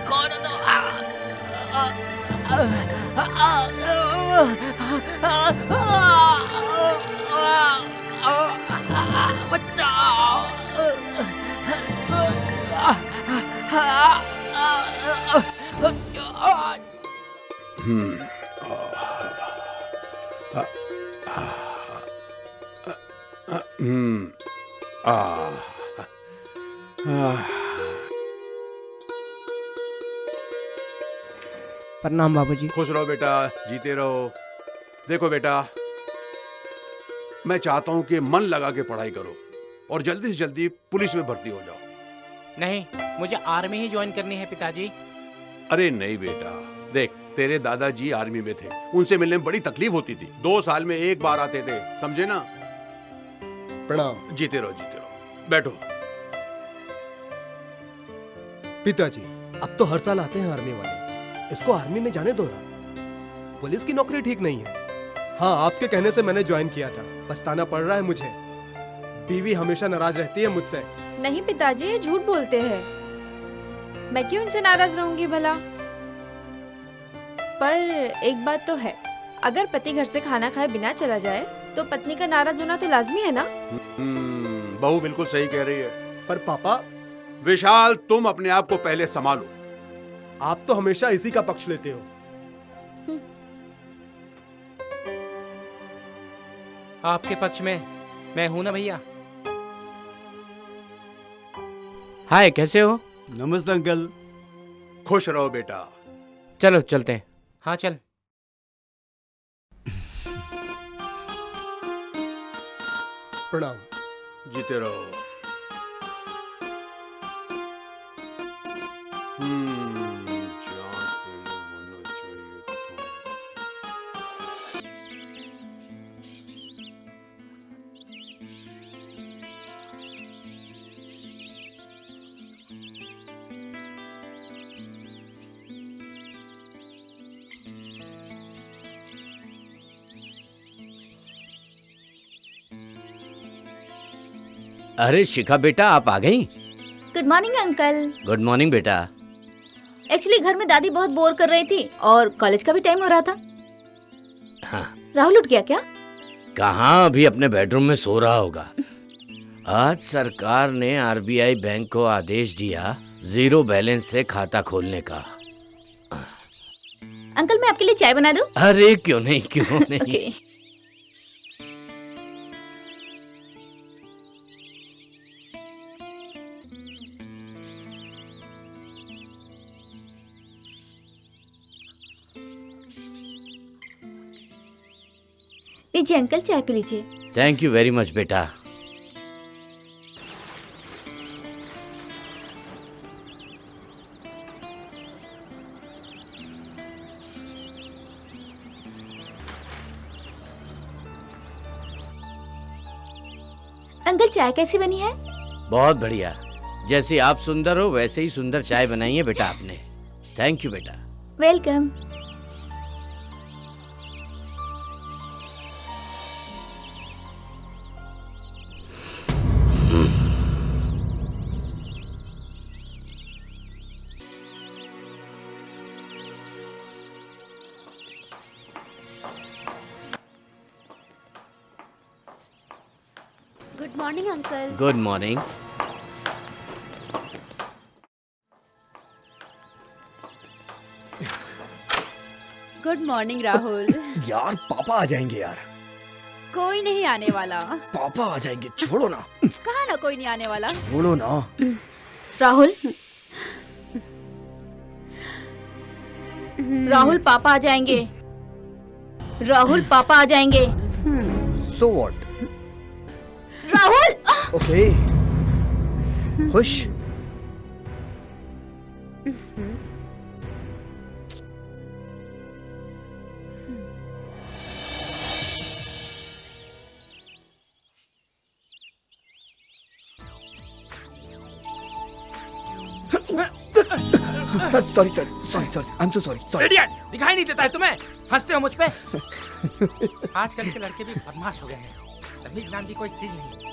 कौन हो तुम? बचाओ! प्रणाम बाबूजी। खुश रहो बेटा, जीते रहो। देखो बेटा, मैं चाहता हूँ कि मन लगा के पढ़ाई करो और जल्दी से जल्दी पुलिस में भर्ती हो जाओ। नहीं, मुझे आर्मी ही ज्वाइन करनी है पिताजी। अरे नहीं बेटा, देख तेरे दादाजी आर्मी में थे, उनसे मिलने में बड़ी तकलीफ होती थी। 2 साल में एक बार आते थे, समझे ना? प्रणाम। जीते रहो, जीते रहो। बैठो। पिताजी, अब तो हर साल आते हैं आर्मी वाले, इसको आर्मी में जाने दो ना। पुलिस की नौकरी ठीक नहीं है। हाँ, आपके कहने से मैंने ज्वाइन किया था, पछताना पड़ रहा है मुझे। बीवी हमेशा नाराज रहती है मुझसे। नहीं पिताजी, ये झूठ बोलते हैं। मैं क्यों इनसे नाराज रहूंगी भला? पर एक बात तो है, अगर पति घर से खाना खाए बिना चला जाए तो पत्नी का नाराज होना तो लाजमी है ना। बहू बिल्कुल सही कह रही है। पर पापा, विशाल, तुम अपने आप को पहले संभालो। आप तो हमेशा इसी का पक्ष लेते हो। आपके पक्ष में मैं हूं ना भैया। हाय, कैसे हो? नमस्ते अंकल। खुश रहो बेटा। चलो चलते हैं। हाँ चल। प्रणाम। जीते रहो। जांच पहले होना चाहिए था। अरे शिखा बेटा, आप आ गई? Good morning uncle. Good morning बेटा। एक्चुअली घर में दादी बहुत बोर कर रही थी और कॉलेज का भी टाइम हो रहा था। हाँ। राहुल उठ गया क्या? कहाँ, अभी अपने बेडरूम में सो रहा होगा। आज सरकार ने आरबीआई बैंक को आदेश दिया 0 बैलेंस से खाता खोलने का। अंकल, मैं आपके लिए चाय बना दूं? अरे क्यों नहीं, क्यों नहीं। ओके। लीजिए अंकल, चाय पी लीजिए। थैंक यू वेरी मच बेटा। अंकल, चाय कैसी बनी है? बहुत बढ़िया। जैसे आप सुंदर हो वैसे ही सुंदर चाय बनाई है बेटा आपने। थैंक यू बेटा। Welcome. Good morning uncle. Good morning. Good morning Rahul. यार पापा आ जाएंगे यार। कोई नहीं आने वाला। पापा आ जाएंगे, छोड़ो ना। कहा ना कोई नहीं आने वाला। छोड़ो ना। राहुल, राहुल पापा आ जाएंगे। राहुल पापा आ जाएंगे। So what? राहुल! ओके। खुश? Sorry sorry sorry sorry I am so sorry sorry. Idiot, दिखाई नहीं देता है तुम्हें? हंसते हो मुझ पे? आजकल के लड़के भी बदमाश हो गए हैं। तमीज नाम की कोई चीज नहीं।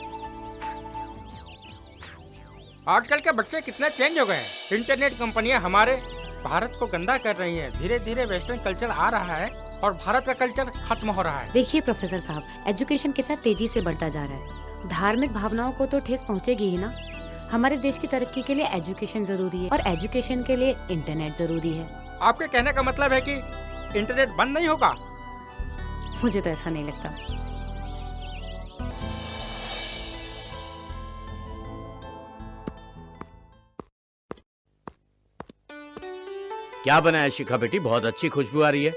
आजकल के बच्चे कितने चेंज हो गए हैं। इंटरनेट कंपनियां हमारे भारत को गंदा कर रही हैं। धीरे धीरे वेस्टर्न कल्चर आ रहा है और भारत का कल्चर खत्म हो रहा है। देखिए प्रोफेसर साहब, एजुकेशन कितना तेजी से बढ़ता जा रहा है। धार्मिक भावनाओं को तो ठेस पहुंचेगी ही ना। हमारे देश की तरक्की के लिए एजुकेशन जरूरी है और एजुकेशन के लिए इंटरनेट जरूरी है। आपके कहने का मतलब है कि इंटरनेट बंद नहीं होगा? मुझे तो ऐसा नहीं लगता। क्या बनाया शिखा बेटी? बहुत अच्छी खुशबू आ रही है।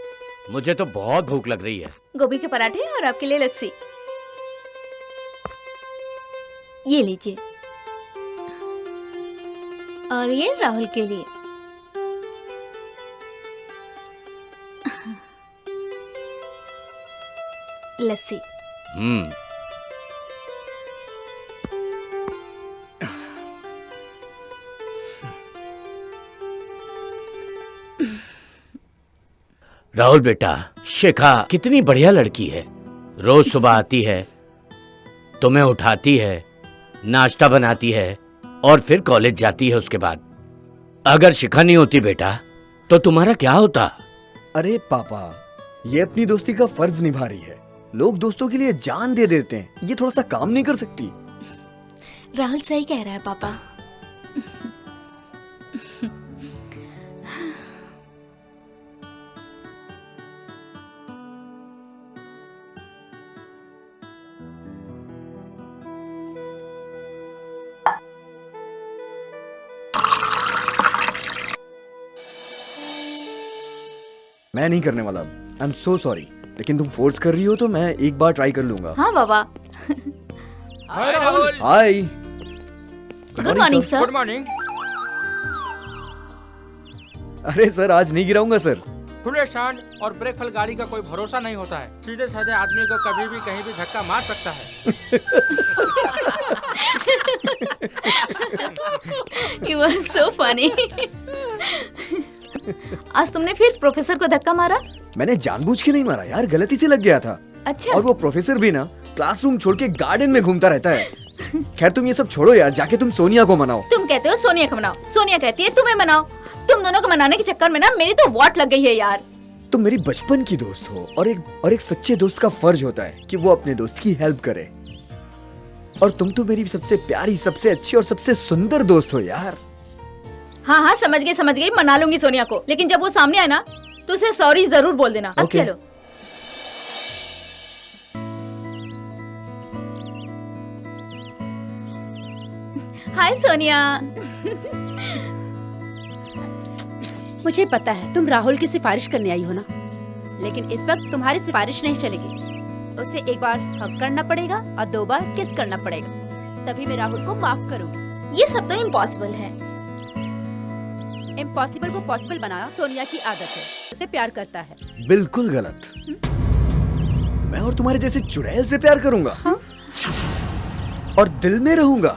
मुझे तो बहुत भूख लग रही है। गोभी के पराठे और आपके लिए लस्सी। ये लीजिए। और ये राहुल के लिए। लस्सी। राहुल बेटा, शिखा कितनी बढ़िया लड़की है। रोज सुबह आती है, तुम्हें उठाती है, नाश्ता बनाती है और फिर कॉलेज जाती है उसके बाद। अगर शिखा नहीं होती बेटा तो तुम्हारा क्या होता? अरे पापा, ये अपनी दोस्ती का फर्ज निभा रही है। लोग दोस्तों के लिए जान दे देते हैं, ये थोड़ा सा काम नहीं कर सकती? राहुल सही कह रहा है पापा। मैं नहीं करने वाला। आई एम सो सॉरी, लेकिन तुम फोर्स कर रही हो तो मैं एक बार ट्राई कर लूंगा। हाँ बाबा। Hi Rahul. Hi. Good morning sir. Good morning. अरे सर, आज नहीं गिराऊंगा सर। खुले शांत और ब्रेक फल गाड़ी का कोई भरोसा नहीं होता है। सीधे साधे आदमी को कभी भी कहीं भी धक्का मार सकता है। You are so funny. आज तुमने फिर प्रोफेसर को धक्का मारा? मैंने जानबूझ के नहीं मारा यार, गलती से लग गया था। अच्छा। और वो प्रोफेसर भी ना क्लासरूम छोड़ के गार्डन में घूमता रहता है। खैर तुम ये सब छोड़ो यार, जाके तुम सोनिया को मनाओ। तुम कहते हो सोनिया को मनाओ, सोनिया कहती है तुम्हें मनाओ। तुम दोनों को मनाने के चक्कर में ना मेरी तो वाट लग गई है यार। तुम मेरी बचपन की दोस्त हो और एक सच्चे दोस्त का फर्ज होता है कि वो अपने दोस्त की हेल्प करे। और तुम तो मेरी सबसे प्यारी, सबसे अच्छी और सबसे सुंदर दोस्त हो यार। हाँ हाँ, समझ गई, मना लूंगी सोनिया को। लेकिन जब वो सामने आए ना तो उसे सॉरी जरूर बोल देना। अब चलो। हाय सोनिया। मुझे पता है तुम राहुल की सिफारिश करने आई हो ना, लेकिन इस वक्त तुम्हारी सिफारिश नहीं चलेगी। उसे एक बार हक करना पड़ेगा और 2 बार किस करना पड़ेगा, तभी मैं राहुल को माफ करूंगी। ये सब तो इम्पॉसिबल है। इम्पॉसिबल को पॉसिबल बनाना सोनिया की आदत है। उसे प्यार करता है। बिल्कुल गलत। मैं और तुम्हारे जैसे चुड़ैल से प्यार करूंगा। हाँ? और दिल में रहूंगा।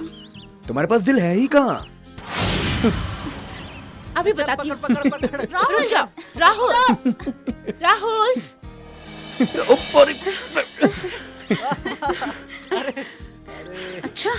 तुम्हारे पास दिल है ही कहाँ? अभी बताती हूँ। राहुल जाओ। राहुल राहुल। अच्छा।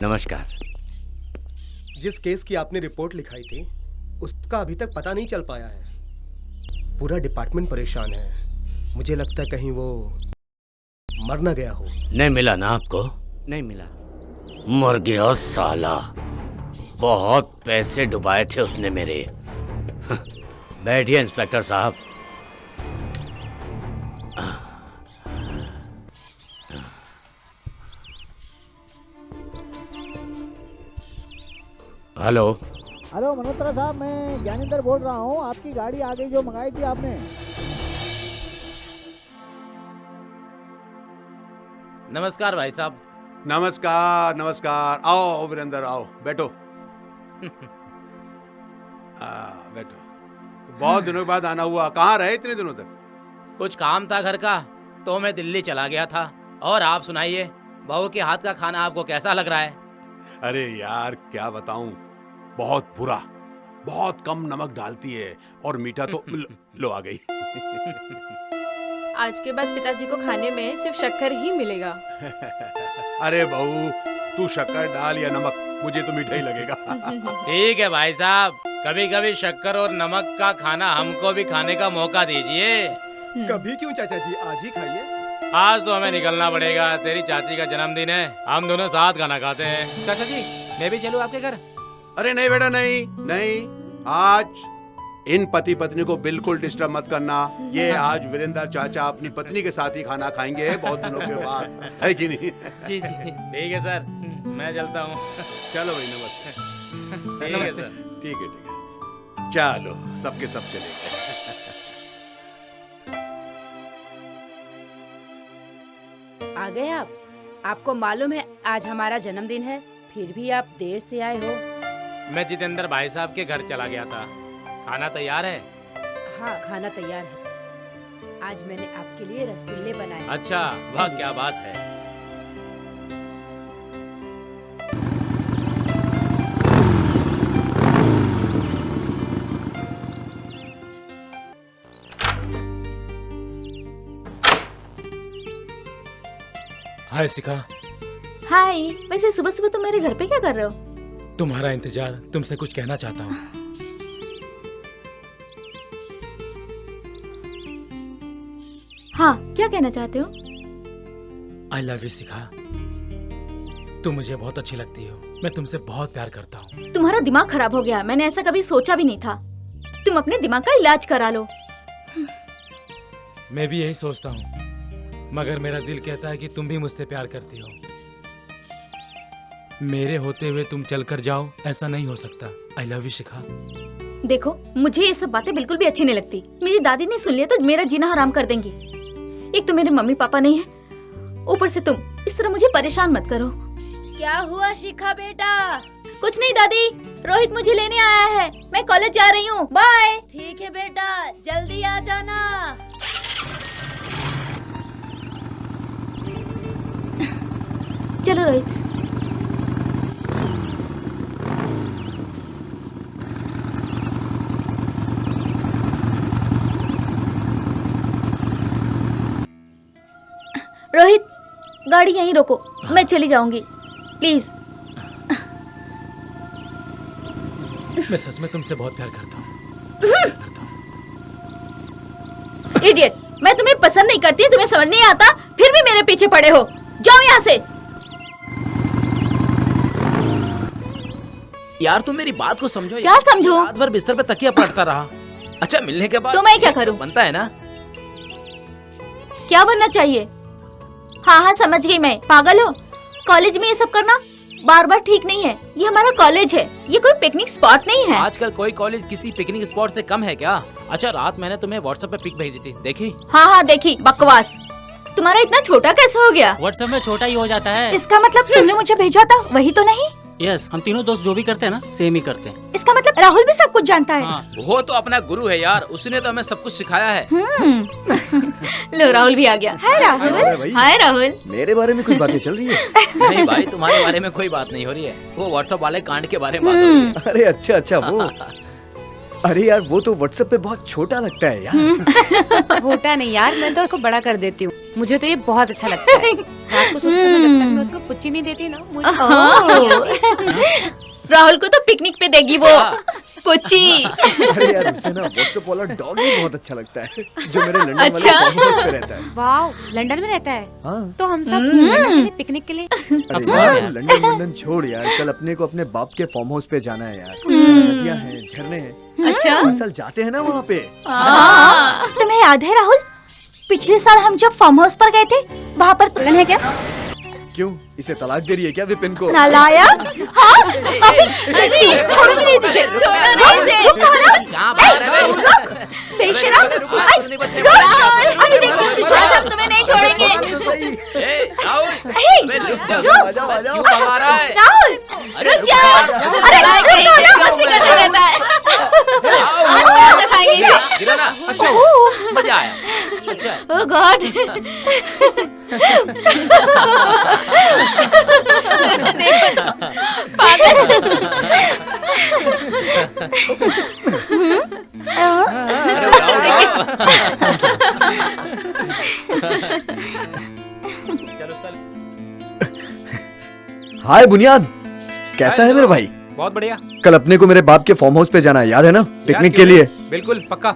नमस्कार। जिस केस की आपने रिपोर्ट लिखाई थी उसका अभी तक पता नहीं चल पाया है। पूरा डिपार्टमेंट परेशान है। मुझे लगता है कहीं वो मर ना गया हो। नहीं मिला ना आपको? नहीं मिला। मर गया साला। बहुत पैसे डुबाए थे उसने मेरे। बैठिए इंस्पेक्टर साहब। हेलो। हेलो मल्होत्रा साहब, मैं ज्ञानेंद्र बोल रहा हूँ। आपकी गाड़ी आ गई जो मंगाई थी आपने। नमस्कार भाई साहब। नमस्कार नमस्कार। आओ आओ वीरेंद्र, आओ बैठो। बैठो। बहुत दिनों के बाद आना हुआ। कहाँ रहे इतने दिनों तक? कुछ काम था घर का, तो मैं दिल्ली चला गया था। और आप सुनाइए, बहू के हाथ का खाना आपको कैसा लग रहा है? अरे यार क्या बताऊं, बहुत बुरा। बहुत कम नमक डालती है और मीठा तो लो आ गई। आज के बाद पिताजी को खाने में सिर्फ शक्कर ही मिलेगा। अरे बहू, तू शक्कर डाल या नमक, मुझे तो मीठा ही लगेगा। ठीक है भाई साहब, कभी कभी शक्कर और नमक का खाना हमको भी खाने का मौका दीजिए। कभी क्यों चाचा जी, आज ही खाइए। आज तो हमें निकलना पड़ेगा, तेरी चाची का जन्मदिन है, हम दोनों साथ खाना खाते हैं। चाचा जी, मैं भी चलूं आपके घर? अरे नहीं बेटा, नहीं नहीं, आज इन पति पत्नी को बिल्कुल डिस्टर्ब मत करना। ये आज वीरेंद्र चाचा अपनी पत्नी के साथ ही खाना खाएंगे बहुत दिनों के बाद, है कि नहीं? जी जी। ठीक है सर, मैं चलता हूँ। चलो भाई, नमस्ते। नमस्ते। ठीक है ठीक है, चलो सबके सब चले गए। आ गए आप? आपको मालूम है आज हमारा जन्मदिन है, फिर भी आप देर से आए हो। मैं जितेंद्र भाई साहब के घर चला गया था। खाना तैयार है? हाँ, खाना तैयार है। आज मैंने आपके लिए रसगुल्ले बनाए। अच्छा, वाह क्या बात है। हाय शिखा। हाय। वैसे सुबह सुबह तुम मेरे घर पे क्या कर रहे हो? तुम्हारा इंतजार, तुमसे कुछ कहना चाहता हूँ। हाँ, क्या कहना चाहते हो? आई लव यू शिखा। तुम मुझे बहुत अच्छी लगती हो। मैं तुमसे बहुत प्यार करता हूँ। तुम्हारा दिमाग खराब हो गया। मैंने ऐसा कभी सोचा भी नहीं था। तुम अपने दिमाग का इलाज करा लो। मैं भी यही सोचता हूँ, मगर मेरा दिल कहता है कि तुम भी मुझसे प्यार करती हो। मेरे होते हुए तुम चल कर जाओ, ऐसा नहीं हो सकता। आई लव यू शिखा। देखो, मुझे ये सब बातें बिल्कुल भी अच्छी नहीं लगती। मेरी दादी ने सुन लिया तो मेरा जीना हराम कर देंगी। एक तो मेरे मम्मी पापा नहीं है, ऊपर से तुम। इस तरह मुझे परेशान मत करो। क्या हुआ शिखा बेटा? कुछ नहीं दादी, रोहित मुझे लेने आया है। मैं कॉलेज जा रही हूँ, बाय। ठीक है बेटा, जल्दी आ जाना। चलो रोहित। रोहित, गाड़ी यहीं रोको, मैं चली जाऊंगी, प्लीज। मैं सच में तुमसे बहुत प्यार करता हूँ। इडियट, मैं तुम्हें पसंद नहीं करती, तुम्हें समझ नहीं आता, फिर भी मेरे पीछे पड़े हो। जाओ यहाँ से। यार तुम मेरी बात को समझो। क्या समझो? रात भर बिस्तर पे तकिया पड़ता रहा। अच्छा, मिलने के बाद तो मैं क्या करूं? बनता है ना। क्या बनना चाहिए? हाँ हाँ, समझ गई मैं। पागल हो? कॉलेज में ये सब करना बार बार ठीक नहीं है। ये हमारा कॉलेज है, ये कोई पिकनिक स्पॉट नहीं है। आजकल कोई कॉलेज किसी पिकनिक स्पॉट से कम है क्या? अच्छा, रात मैंने तुम्हें व्हाट्सएप पे पिक भेजी थी, देखी? हाँ हाँ देखी। बकवास। तुम्हारा इतना छोटा कैसे हो गया? व्हाट्सएप में छोटा ही हो जाता है। इसका मतलब तुमने मुझे भेजा था, वही तो नहीं? यस, हम तीनों दोस्त जो भी करते हैं ना, सेम ही करते हैं। इसका मतलब राहुल भी सब कुछ जानता है। हाँ, वो तो अपना गुरु है यार, उसने तो हमें सब कुछ सिखाया है। लो, राहुल भी आ गया। हाय राहुल। अरे भाई, हाय राहुल। मेरे बारे में कुछ बातें चल रही है? नहीं भाई, तुम्हारे बारे में कोई बात नहीं हो रही है, वो व्हाट्सएप वाले कांड के बारे में बात हो रही है। अरे अच्छा अच्छा, वो अरे यार, वो तो व्हाट्सएप पे बहुत छोटा लगता है यार। छोटा नहीं यार, मैं तो उसको बड़ा कर देती हूँ। मुझे तो ये बहुत अच्छा लगता है। रात को सोते समय जब तक मैं उसको पुच्ची नहीं देती ना, मुझे राहुल को तो पिकनिक पे देगी वो पुच्ची। अरे यार, उसे ना व्हाट्सएप वाला डॉग ही बहुत अच्छा लगता है, जो मेरे लंदन वाले अच्छा? फार्म हाउस पे रहता है। वाह, लंदन में रहता है? हाँ। तो हम सब लंदन चले पिकनिक के लिए। अरे यार, लंदन लंदन छोड़ यार, कल अपने को अपने बाप के फार्म हाउस पे जाना है यार। नदियाँ हैं, झरने हैं। अच्छा? हर साल जाते हैं ना वहाँ पे। तुम्हें याद है राहुल, पिछले साल हम जब फार्म हाउस पर गए थे, वहाँ पर है क्या? क्यों? इसे तलाक दे रही है क्या विपिन को? नालायक। हाँ? अभी छोड़ूंगी नहीं तुझे। छोड़ना नहीं इसे। बेशरम। आज हम तुम्हें नहीं छोड़ेंगे। राहुल रुक जाओ। अरे मस्ती करते रहता है। आज मजा खाएंगे इसे। अच्छा मजा आया। ओह गॉड। देखो पागल। हाय बुनियाद, कैसा है मेरे भाई? बहुत बढ़िया। कल अपने को मेरे बाप के फार्म हाउस पे जाना है, याद है ना? पिकनिक के लिए। बिल्कुल पक्का।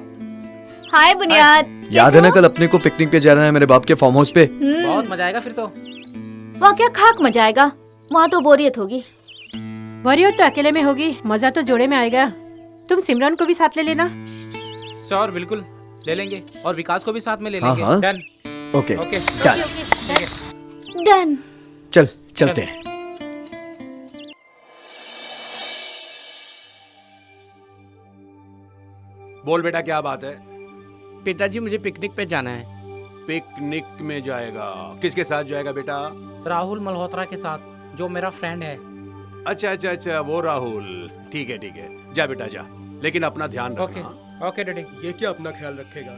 हाय बुनियाद। याद है ना कल अपने को पिकनिक पे जाना है मेरे बाप के फार्म हाउस पे? बहुत मजा आएगा फिर तो। वहाँ क्या खाक मजा आएगा, वहाँ तो बोरियत होगी। बोरियत तो अकेले में होगी, मजा तो जोड़े में आएगा। तुम सिमरन को भी साथ ले लेना। श्योर, बिल्कुल ले लेंगे और विकास को भी साथ में ले हाँ, लेंगे। हाँ। Done. Okay okay done. Done. चल चलते हैं। बोल बेटा क्या बात है? पिताजी मुझे पिकनिक पे जाना है। पिकनिक में जाएगा? किसके साथ जाएगा बेटा? राहुल मल्होत्रा के साथ, जो मेरा फ्रेंड है। अच्छा अच्छा अच्छा, वो राहुल। ठीक है जा बेटा जा, लेकिन अपना ध्यान ओके रखना। Okay daddy. ये क्या अपना ख्याल रखेगा?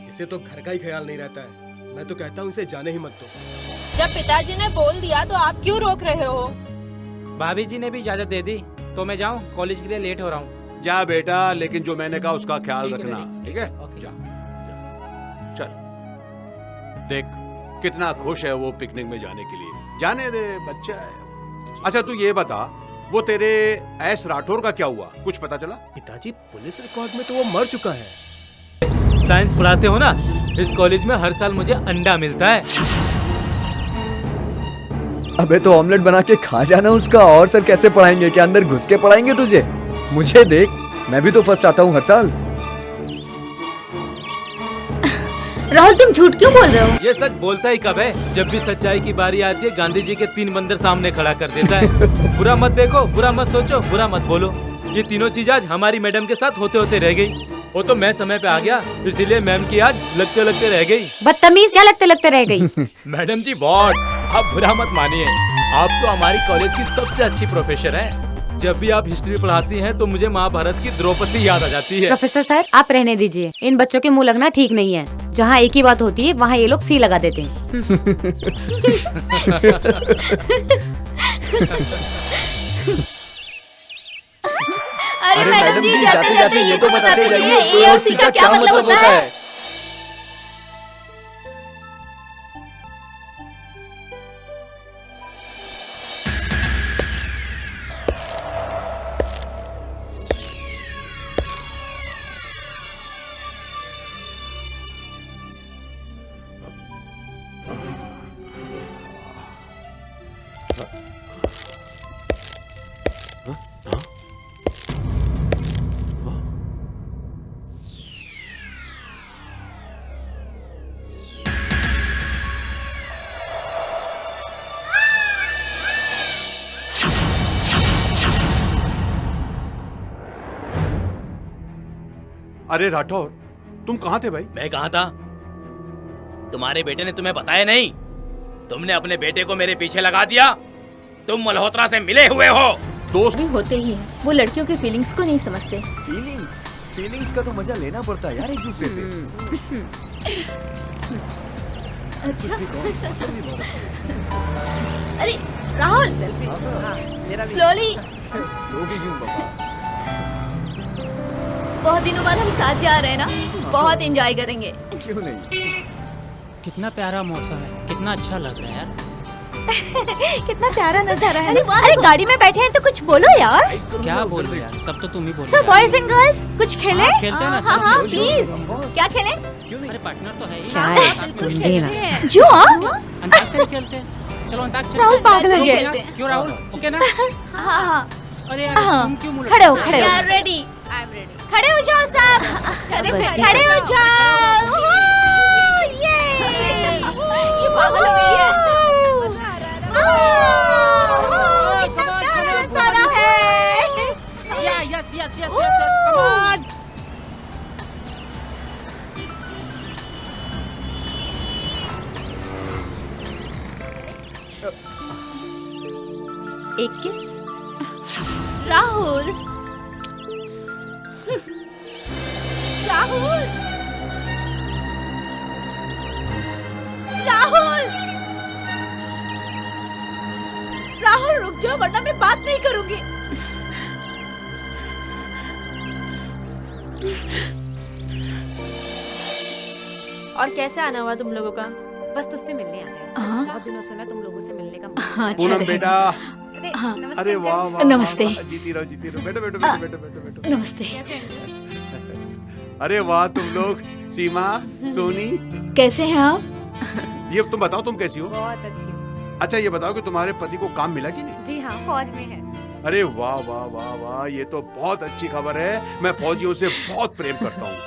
इसे तो घर का ही ख्याल नहीं रहता है। मैं तो कहता हूँ इसे जाने ही मत दो। जब पिताजी ने बोल दिया तो आप क्यों रोक रहे हो? भाभी जी ने भी इजाजत दे दी तो मैं जाऊँ, कॉलेज के लिए लेट हो रहा हूँ। जा बेटा, लेकिन जो मैंने कहा उसका ख्याल ठीक है रखना, डैडी। ठीक है? ओके। जा चल, देख कितना खुश है वो पिकनिक में जाने के लिए। जाने दे, बच्चा है। अच्छा तू ये बता, वो तेरे एस राठौर का क्या हुआ, कुछ पता चला? पिताजी पुलिस रिकॉर्ड में तो वो मर चुका है। साइंस पढ़ाते हो ना, इस कॉलेज में हर साल मुझे अंडा मिलता है। अबे तो ऑमलेट बना के खा जाना उसका। और सर कैसे पढ़ाएंगे? क्या अंदर घुस के पढ़ाएंगे तुझे? मुझे देख, मैं भी तो फर्स्ट आता हूँ हर साल। राहुल तुम झूठ क्यों बोल रहे हो? ये सच बोलता ही कब है? जब भी सच्चाई की बारी आती है गांधी जी के 3 बंदर सामने खड़ा कर देता है। बुरा मत देखो, बुरा मत सोचो, बुरा मत बोलो। ये तीनों चीज आज हमारी मैडम के साथ होते होते रह गई। वो तो मैं समय पे आ गया, इसीलिए मैम की आज लगते लगते रह गई। बदतमीज, क्या लगते लगते रह गई? मैडम जी बहुत, आप बुरा मत मानिए। आप तो हमारी कॉलेज की सबसे अच्छी प्रोफेसर हैं। जब भी आप हिस्ट्री पढ़ाती हैं तो मुझे महाभारत की द्रौपदी याद आ जाती है। प्रोफेसर सर, आप रहने दीजिए। इन बच्चों के मुंह लगना ठीक नहीं है। जहाँ एक ही बात होती है वहाँ ये लोग सी लगा देते हैं। अरे मैडम जी जाते जाते ये तो बताते जाइए, ए और सी का क्या मतलब होता है? अरे राठौर, तुम कहाँ थे भाई? मैं कहाँ था? तुम्हारे बेटे ने तुम्हें बताया नहीं? तुमने अपने बेटे को मेरे पीछे लगा दिया। तुम मल्होत्रा से मिले हुए हो। दोस्त भी होते ही हैं, वो लड़कियों के फीलिंग्स को नहीं समझते। फीलिंग्स का तो मजा लेना पड़ता है यार एक दूसरे से। अच्छा। अरे राहुल, स्लोली। बहुत दिनों बाद हम साथ जा रहे हैं ना, बहुत एंजॉय करेंगे। क्यों नहीं? कितना प्यारा मौसम है, कितना अच्छा लग रहा है यार। कितना प्यारा नजारा है। अरे गाड़ी में बैठे हैं तो कुछ बोलो यार। क्या बोल रहे यार, सब तो तुम ही बोल सब बॉयज एंड गर्ल्स कुछ खेले? खेलते हैं ना। हाँ हाँ प्लीज, क्या खेलें? अरे पार्टनर तो है ही। क्या है? मिले ना। जो अंताक्षरी खेलते हैं। चलो अंताक्षरी राहुल पागल हो गया। क्यों राहुल? ओके ना? हाँ हाँ अरे यार तुम क्यों मुड़ खड़े हो, खड़े हो। यार रेडी। खड़े हो जाओ सब। खड़े हो जाओ। ये पागल हो गई है। yes, yes, yes, yes. Come on. एक किस राहुल राहुल राहुल राहुल रुक जाओ वरना मैं बात नहीं करूंगी। और कैसे आना हुआ तुम लोगों का? बस तुझसे मिलने आ गए। हाँ। बहुत दिनों से ना तुम लोगों से मिलने का मन। हाँ, अच्छा पूनम रहेगा। बेटा, हाँ। नमस्ते अरे अंकल। वाह वाह नमस्ते। वाह, जीती रहो बैठो बैठो बैठो बैठो बैठो बैठो। नमस्ते। अरे वाह तुम लोग, सीमा, सोनी, कैसे हैं आप? ये तुम बताओ तुम कैसी हो? बहुत अच्छी हूँ। अच्छा ये बताओ कि तुम्हारे पति को काम मिला कि नहीं? जी हाँ, फौज में है। अरे वाह वाह वाह वाह, ये तो बहुत अच्छी खबर है। मैं फौजियों से बहुत प्रेम करता हूँ।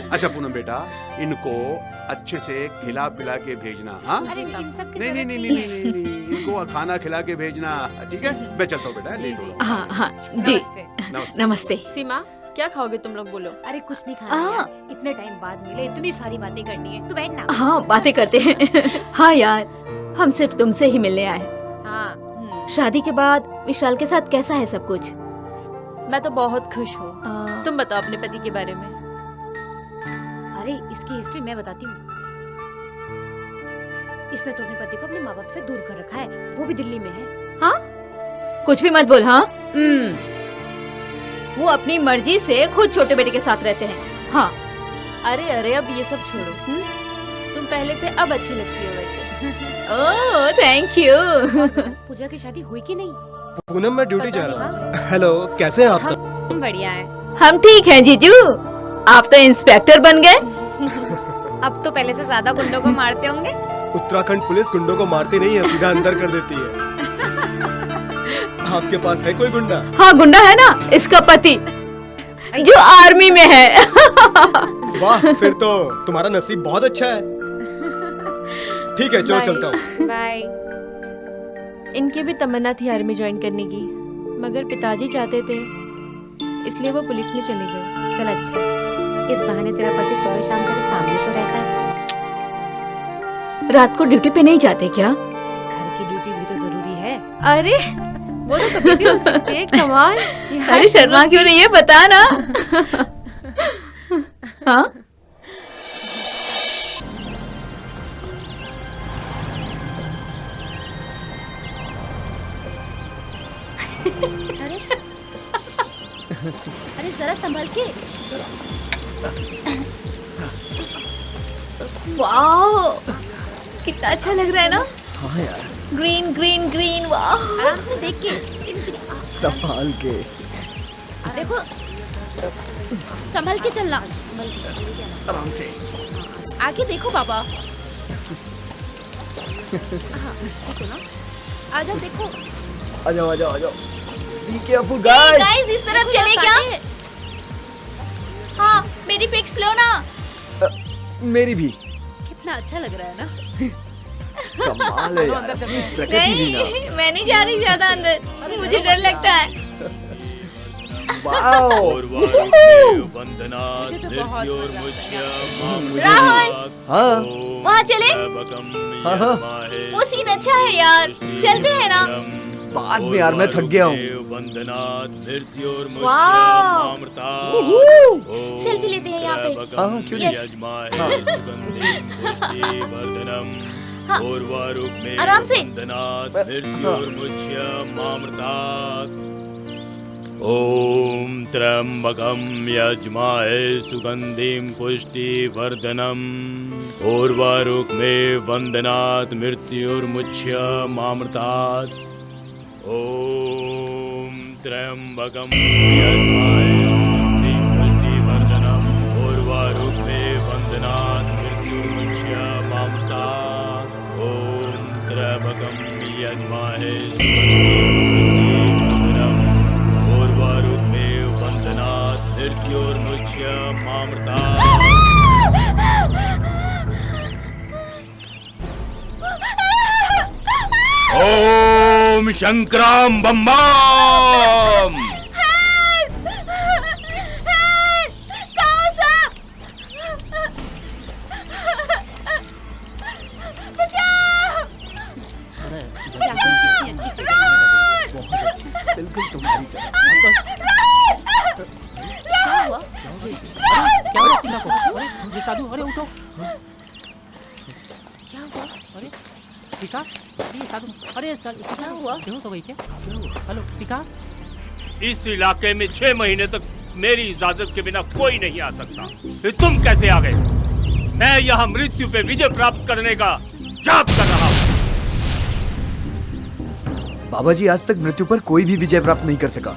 अच्छा पूनम बेटा, इनको अच्छे से खिला पिला के भेजना। हाँ अरे इन सब की नहीं नहीं नहीं नहीं नहीं नहीं, इनको खाना खिला के भेजना, ठीक है? मैं चलता हूँ बेटा, लेट हो रहा हूँ। हाँ हाँ जी नमस्ते। नमस्ते। सीमा, क्या खाओगे तुम लोग, बोलो। अरे कुछ नहीं खाना यार, इतने टाइम बाद मिले, इतनी सारी बातें करनी है। तू बैठ ना। हाँ बातें करते हैं। हाँ यार, हम सिर्फ तुमसे ही मिलने आए हैं। हाँ। शादी के बाद विशाल के साथ कैसा है सब कुछ? मैं तो बहुत खुश हूँ। तुम बताओ अपने पति के बारे में। अरे इसकी हिस्ट्री मैं बताती हूँ। इसने तो अपने पति को अपने माँ बाप से दूर कर रखा है, वो भी दिल्ली में है। हाँ कुछ भी मत बोल। हाँ वो अपनी मर्जी से खुद छोटे बेटे के साथ रहते हैं। हाँ अरे अरे अब ये सब छोड़ो। तुम पहले से अब अच्छी लगती हो वैसे। Oh thank you. पूजा की शादी हुई कि नहीं? पूनम मैं ड्यूटी जा रहा हूँ। हेलो, कैसे हैं आप सब? बढ़िया है। हम ठीक हैं जीजू, आप तो इंस्पेक्टर बन गए। अब तो पहले से ज्यादा गुंडों को मारते होंगे। उत्तराखंड पुलिस गुंडों को मारती नहीं है, सीधा अंदर कर देती है। आपके पास है कोई गुंडा? हाँ गुंडा है ना, इसका पति जो आर्मी में है। वाह, फिर तो तुम्हारा नसीब बहुत अच्छा है। ठीक है चलो चलता हूँ। बाय। इनकी भी तमन्ना थी आर्मी ज्वाइन करने की, मगर पिताजी चाहते थे, इसलिए वो पुलिस में चले गए। चल अच्छा, इस बहाने तेरा पति सुबह शाम तेरे सामने तो रहता है। रात को ड्यूटी पे नहीं जाते क्या? घर की ड्यूटी भी तो जरूरी है। अरे वो तो कभी भी हो सकती है। कमाल। अरे शर्मा क्यों नहीं है, बता ना। हाँ अरे जरा संभल के। वाह कितना अच्छा लग रहा है ना। हाँ यार, ग्रीन ग्रीन ग्रीन। वाह आराम से देख के। संभाल के। देखो संभल के चलना। आराम से। आगे देखो बाबा। हाँ देखो ना, आ जाओ देखो। आ जाओ आ जाओ आ जाओ। Be careful guys. गाइस इस तरफ चले क्या? हाँ मेरी पिक्स लो ना। मेरी भी। कितना अच्छा लग रहा है ना। कमाल है यार, अपनी प्रकृति भी ना। नहीं मैं नहीं जा रही ज्यादा अंदर, मुझे डर लगता है। वाओ। राहुल हाँ वहाँ चले। हाँ हाँ, वो सीन अच्छा है यार, चलते हैं ना। बाद में यार मैं थक गया हूँ। सेल्फी लेते हैं यहाँ पे। हाँ हाँ क्यों यस नहीं। आराम से। ओम त्र्यंबकं यजमाहे सुगंधिं पुष्टिवर्धनम् उर्वारुकमेव वंदनात् मृत्युर्मुच्यमामृतात्। ओम त्र्यंबकं यजमाहे सुगंधिं पुष्टिवर्धनम् उर्वारुकमेव वंदनात् मृत्युर्मुच्यमामृतात्। ओम त्र्यंबकं यजमाहे ओम शंकराम बम बम। तुम्हारी क्या हुआ? क्या हुआ सीमा को? अरे ये साधु, अरे उठो। क्या हुआ? अरे सीका, अरे ये साधु, अरे क्या हुआ? बेहोश हो गई क्या? Hello caeca. इस इलाके में 6 महीने तक मेरी इजाजत के बिना कोई नहीं आ सकता। फिर तुम कैसे आ गए? मैं यहाँ मृत्यु पे विजय प्राप्त करने का जाप कर रहा हूँ। बाबा जी आज तक मृत्यु पर कोई भी विजय प्राप्त नहीं कर सका,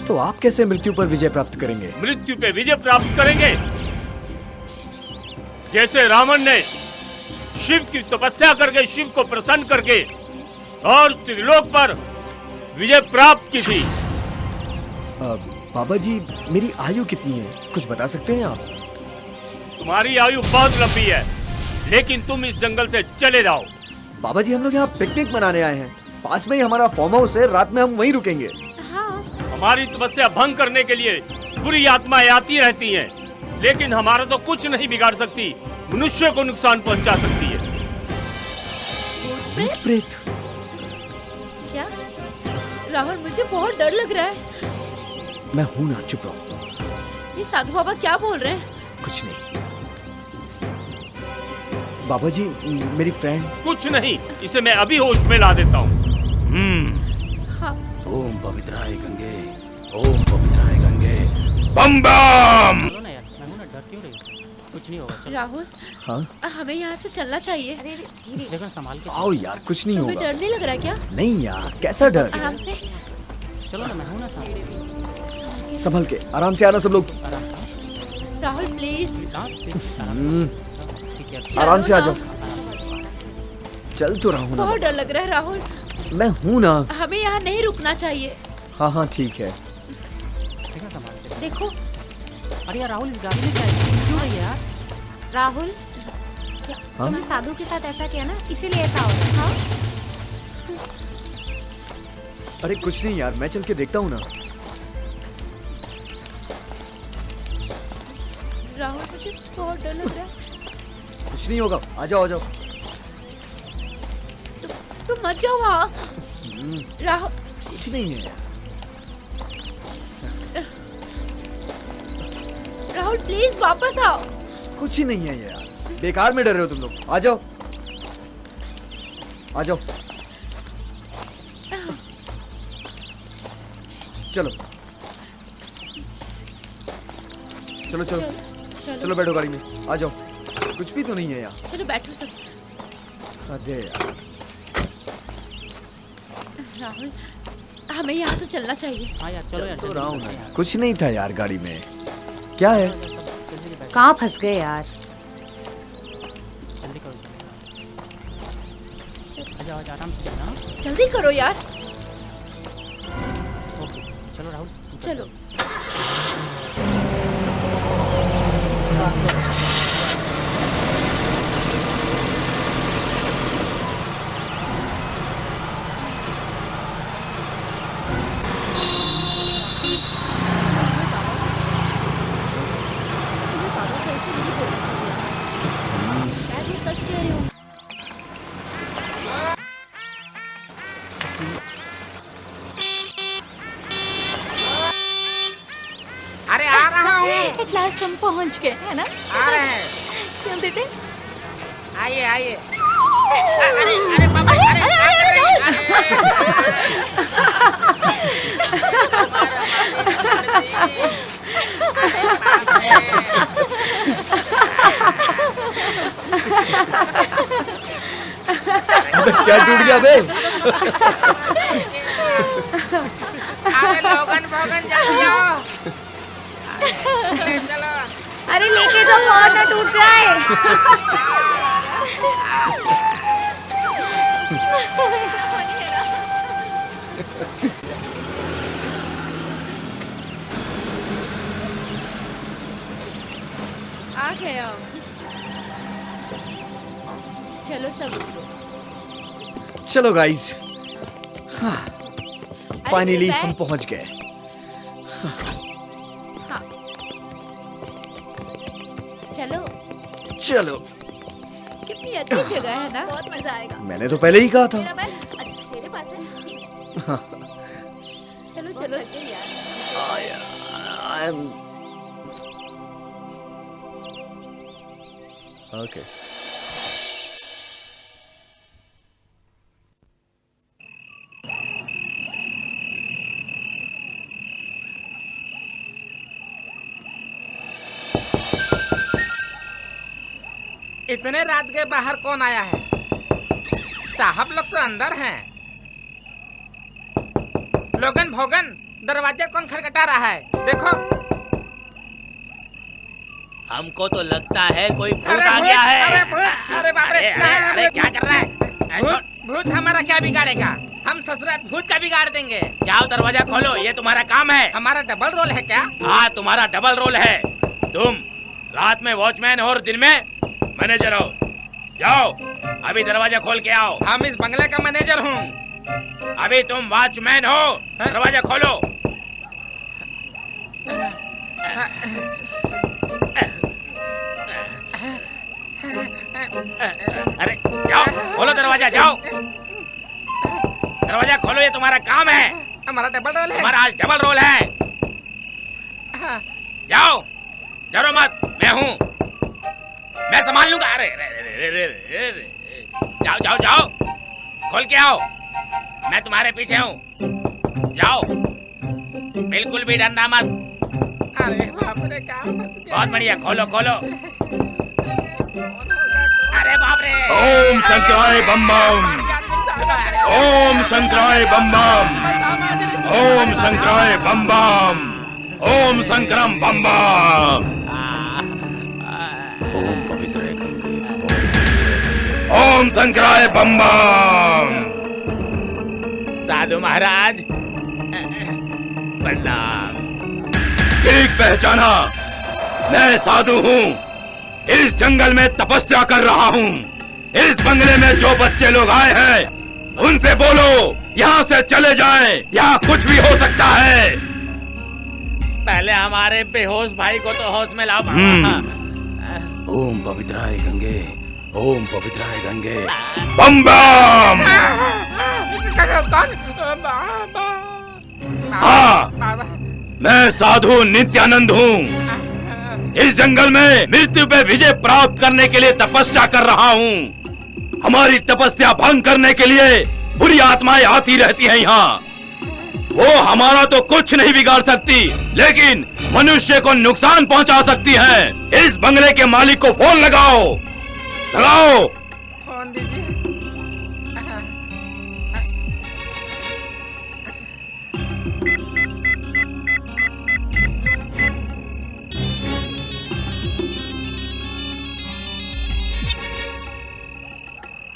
तो आप कैसे मृत्यु पर विजय प्राप्त करेंगे? मृत्यु पे विजय प्राप्त करेंगे जैसे रावण ने शिव की तपस्या करके शिव को प्रसन्न करके और त्रिलोक पर विजय प्राप्त की थी। बाबा जी मेरी आयु कितनी है, कुछ बता सकते हैं आप? तुम्हारी आयु बहुत लंबी है, लेकिन तुम इस जंगल से चले जाओ। बाबा जी हम लोग यहाँ पिकनिक मनाने आए हैं, पास में ही हमारा फार्म हाउस है, रात में हम वहीं रुकेंगे। हमारी तपस्या भंग करने के लिए बुरी आत्माएं आती रहती हैं, लेकिन हमारा तो कुछ नहीं बिगाड़ सकती, मनुष्य को नुकसान पहुंचा सकती है। भूत प्रेत? क्या राहुल, मुझे बहुत डर लग रहा है। मैं हूं ना, चुप रहो। ये साधु बाबा क्या बोल रहे हैं? कुछ नहीं बाबा जी, मेरी फ्रेंड। कुछ नहीं, इसे मैं अभी होश में ला देता हूँ। हाँ। ओम पवित्राय गंगे, ओम पवित्राय गंगे, बम बम। चलो ना यार, मैं हूं ना, डर क्यों रही हो? कुछ नहीं होगा, चलो। राहुल, हाँ हमें यहाँ से चलना चाहिए। जगह संभाल के आओ यार, कुछ नहीं तुम्हें होगा। डर नहीं लग रहा क्या? नहीं यार, कैसा डर? आराम से। चलो ना, मैं हूं ना साथ। संभल के, आराम से आना सब लोग। राहुल प्लीज। आराम से आ जाओ। चल तो रहा हूँ ना। बहुत डर लग रहा है राहुल। मैं हूँ ना। हमें यहाँ नहीं रुकना चाहिए। हाँ हाँ ठीक है। देखो। अरे यार राहुल, इस गाड़ी में क्या है? क्यों रही है यार? राहुल, हाँ? तुमने साधु के साथ ऐसा किया ना, इसीलिए ऐसा हो रहा है। अरे कुछ नहीं यार, मैं चल के देखता हूँ ना। राहुल मुझे बहुत डर लग रहा है। कुछ नहीं होगा, आ जाओ आ जाओ। तुम मत जाओ वहाँ। राहुल कुछ नहीं है। राहुल प्लीज वापस आओ। कुछ ही नहीं है यार, बेकार में डर रहे हो तुम लोग। आ जाओ आ जाओ। चलो चलो चलो चलो बैठो गाड़ी में, आ जाओ। कुछ भी तो नहीं है यार। चलो बैठो सब। अरे यार राहुल, हमें यहाँ से चलना चाहिए। हाँ यार, चलो यार। तो रहा हूँ मैं। कुछ नहीं था यार गाड़ी में। क्या है? कहाँ फंस गए यार? जल्दी करो, आजा आजा, आराम से चलना। जल्दी करो यार। ओके, चलो राहुल चलो। शायद ये सच कह रहे हो। अरे आ रहा हूँ। एट लास्ट हम पहुंच गए, है ना? आ रहे हैं। क्यों बेटे? आइए आइए। अरे अरे बाबा, अरे क्या कर रही हैं? अबे क्या टूट गया बे? अरे लोगन भोगन जल्दी आओ। चलो। अरे लेके जाओ और ना टूट जाए। आ गए हम। चलो सब। चलो गाइस, हाँ फाइनली बैग? हम पहुंच गए। हाँ। चलो। चलो। कितनी अच्छी जगह है ना? बहुत मजा आएगा। मैंने तो पहले ही कहा था। मेरा बैग, अच्छा तेरे पास है? चलो चलो ओके इतने रात के बाहर कौन आया है? साहब लोग तो अंदर हैं। लोगन भोगन दरवाजे कौन खटखटा रहा है? देखो। हमको तो लगता है कोई भूत अरे आ भूत, गया है। अरे भूत, अरे बाप रे, अरे क्या कर रहा है? भूत भूत हमारा क्या बिगाड़ेगा? हम ससुरा भूत का बिगाड़ देंगे। जाओ दरवाजा खोलो, ये तुम्हारा काम है। हमारा डबल रोल है क्या? हाँ, तुम्हारा डबल रोल है। तुम रात में वॉचमैन और दिन में मैनेजर हो। जाओ अभी दरवाजा खोल के आओ। हम इस बंगले का मैनेजर हूँ। अभी तुम वॉचमैन हो, दरवाजा खोलो। अरे जाओ, खोलो दरवाजा, जाओ। दरवाजा खोलो, ये तुम्हारा काम है। हमारा डबल रोल है। हमारा आज डबल रोल है। जाओ, डरो मत, मैं हूँ, मैं संभाल लूंगा। अरे जाओ जाओ जाओ, खोल के आओ, मैं तुम्हारे पीछे हूँ। जाओ, बिल्कुल भी डरना मत। अरे बाप रे, कहाँ फंस गए? बहुत बढ़िया, खोलो खोलो। अरे बाप रे। ओम शंकराय बम बम, ओम शंकराय बम बम, ओम शंकराय बम बम, ओम शंकरम बम बम। ओम पवित्र गंगे, ओम शंकराय बम बम। साधु महाराज प्रणाम। ठीक पहचाना, मैं साधु हूँ। इस जंगल में तपस्या कर रहा हूँ। इस बंगले में जो बच्चे लोग आए हैं उनसे बोलो यहाँ से चले जाएं। यहाँ कुछ भी हो सकता है। पहले हमारे बेहोश भाई को तो होश में लाओ। ओम पवित्राय गंगे, ओम पवित्राय गंगे, बम बम। हाँ, मैं साधु नित्यानंद हूँ। इस जंगल में मृत्यु पे विजय प्राप्त करने के लिए तपस्या कर रहा हूँ। हमारी तपस्या भंग करने के लिए बुरी आत्माएं आती रहती हैं यहाँ। वो हमारा तो कुछ नहीं बिगाड़ सकती, लेकिन मनुष्य को नुकसान पहुंचा सकती है। इस बंगले के मालिक को फोन लगाओ, लगाओ। फोन दीजिए।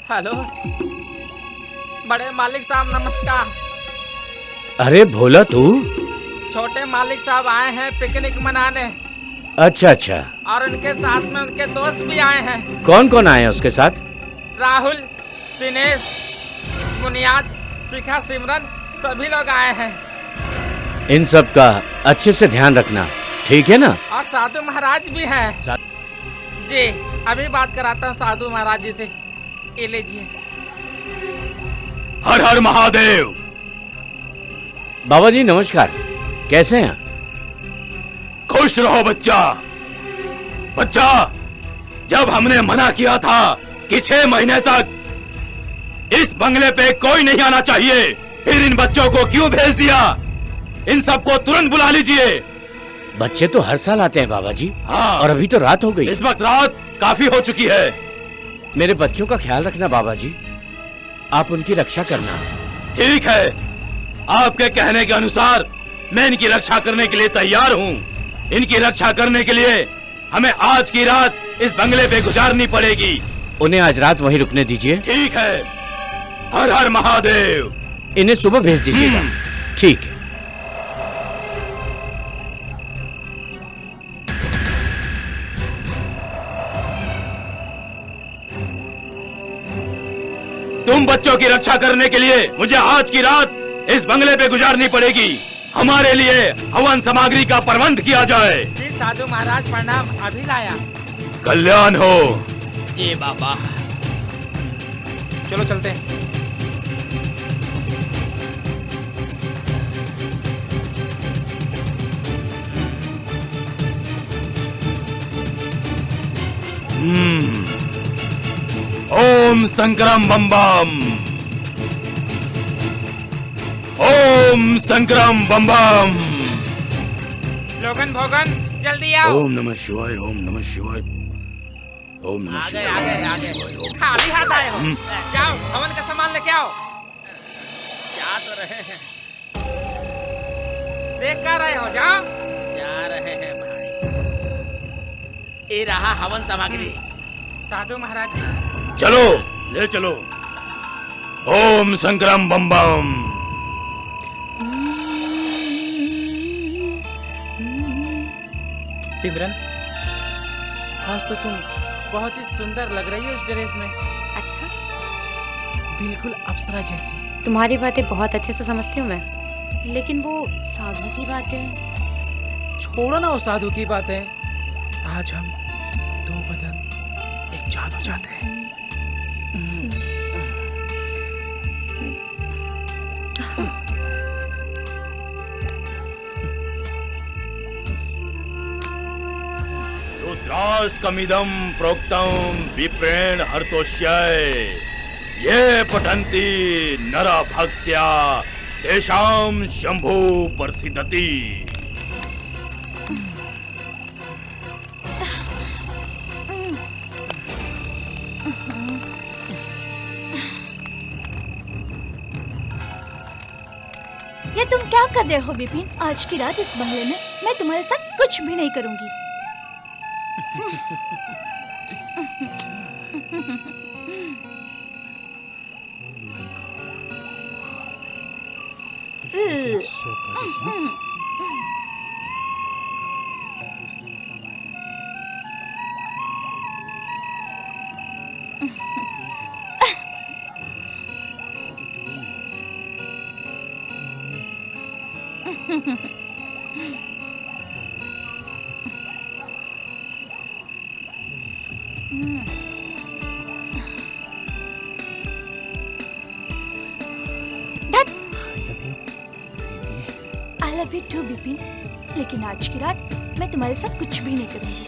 हेलो, बड़े मालिक साहब नमस्कार। अरे भोला तू? छोटे मालिक साहब आए हैं पिकनिक मनाने। अच्छा अच्छा। और उनके साथ में उनके दोस्त भी आए हैं। कौन कौन आए हैं उसके साथ? राहुल, दिनेश, बुनियाद, शिखा, सिमरन, सभी लोग आए हैं। इन सब का अच्छे से ध्यान रखना, ठीक है ना? और साधु महाराज भी हैं। जी, अभी बात कराता हूँ साधु महाराज जी से। ये लीजिए। हर हर महादेव। बाबा जी नमस्कार, कैसे हैं? खुश रहो बच्चा। बच्चा, जब हमने मना किया था कि 6 महीने तक इस बंगले पे कोई नहीं आना चाहिए, फिर इन बच्चों को क्यों भेज दिया? इन सबको तुरंत बुला लीजिए। बच्चे तो हर साल आते हैं बाबा जी। हाँ, और अभी तो रात हो गई। इस वक्त रात काफी हो चुकी है। मेरे बच्चों का ख्याल रखना बाबा जी, आप उनकी रक्षा करना। ठीक है, आपके कहने के अनुसार मैं इनकी रक्षा करने के लिए तैयार हूँ। इनकी रक्षा करने के लिए हमें आज की रात इस बंगले पे गुजारनी पड़ेगी। उन्हें आज रात वहीं रुकने दीजिए। ठीक है। हर हर महादेव। इन्हें सुबह भेज दीजिएगा। ठीक है। तुम बच्चों की रक्षा करने के लिए मुझे आज की रात इस बंगले पे गुजारनी पड़ेगी। हमारे लिए हवन सामग्री का प्रबंध किया जाए। जी साधु महाराज प्रणाम, अभी लाया। कल्याण हो। जी बाबा। चलो चलते हैं। ओम संक्रम बम बम, ओम संक्रम बम बम। लोगन भोगन जल्दी आओ। ओम नमः शिवाय, ओम नमः शिवाय, ओम नमः आगे शिवाय। आगे आगे, खाली हाथ आए हो। जाओ हवन का सामान लेके आओ। जा तो रहे हैं, देख कर रहे हो, जाओ। जा रहे हैं भाई। ये रहा हवन सामग्री। साधु महाराज जी, चलो ले चलो। ओम संक्रम बम बम। सिमरन, आज तो तुम बहुत ही सुंदर लग रही हो इस ड्रेस में। अच्छा, बिल्कुल अप्सरा जैसी। तुम्हारी बातें बहुत अच्छे से समझती हूँ मैं, लेकिन वो साधु की बातें। छोड़ो ना वो साधु की बातें। आज हम दो बदन एक जान हो जाते हैं। रुद्राष्टकमिदं प्रोक्तं विप्रेण हर्तोष्याय, ये पठन्ति नरा भक्त्या तेषां शंभु प्रसिद्धति। ये तुम क्या कर रहे हो विपिन? आज की रात इस बंगले में मैं तुम्हारे साथ कुछ भी नहीं करूंगी। I love you too, Vipin. लेकिन आज की रात मैं तुम्हारे साथ कुछ भी नहीं करूंगी।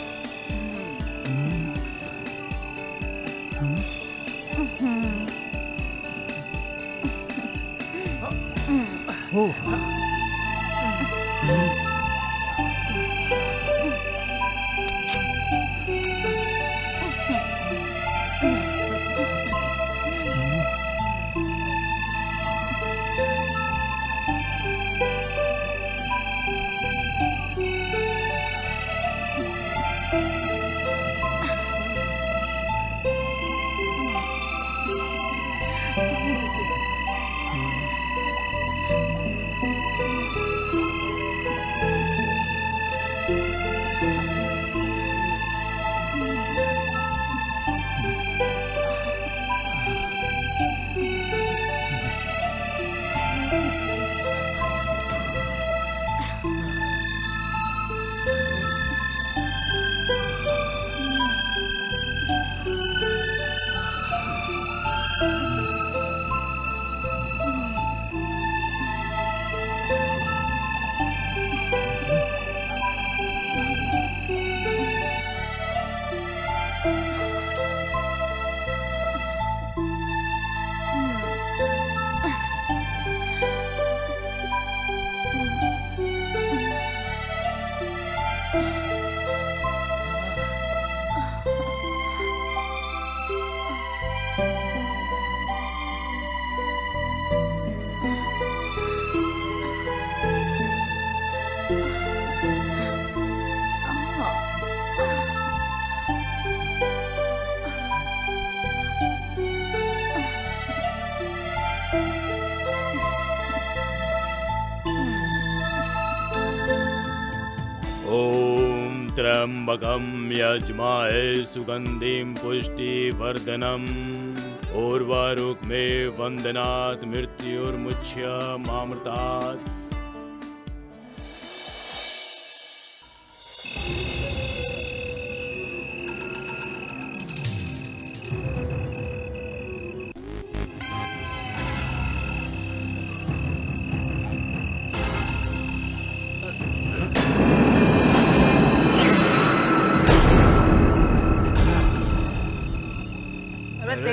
त्र्यंबकं यजमाहे सुगंधिं पुष्टिवर्धनम् उर्वारुकमेव वंदनात् मृत्युर्मुच्यमामृतात्।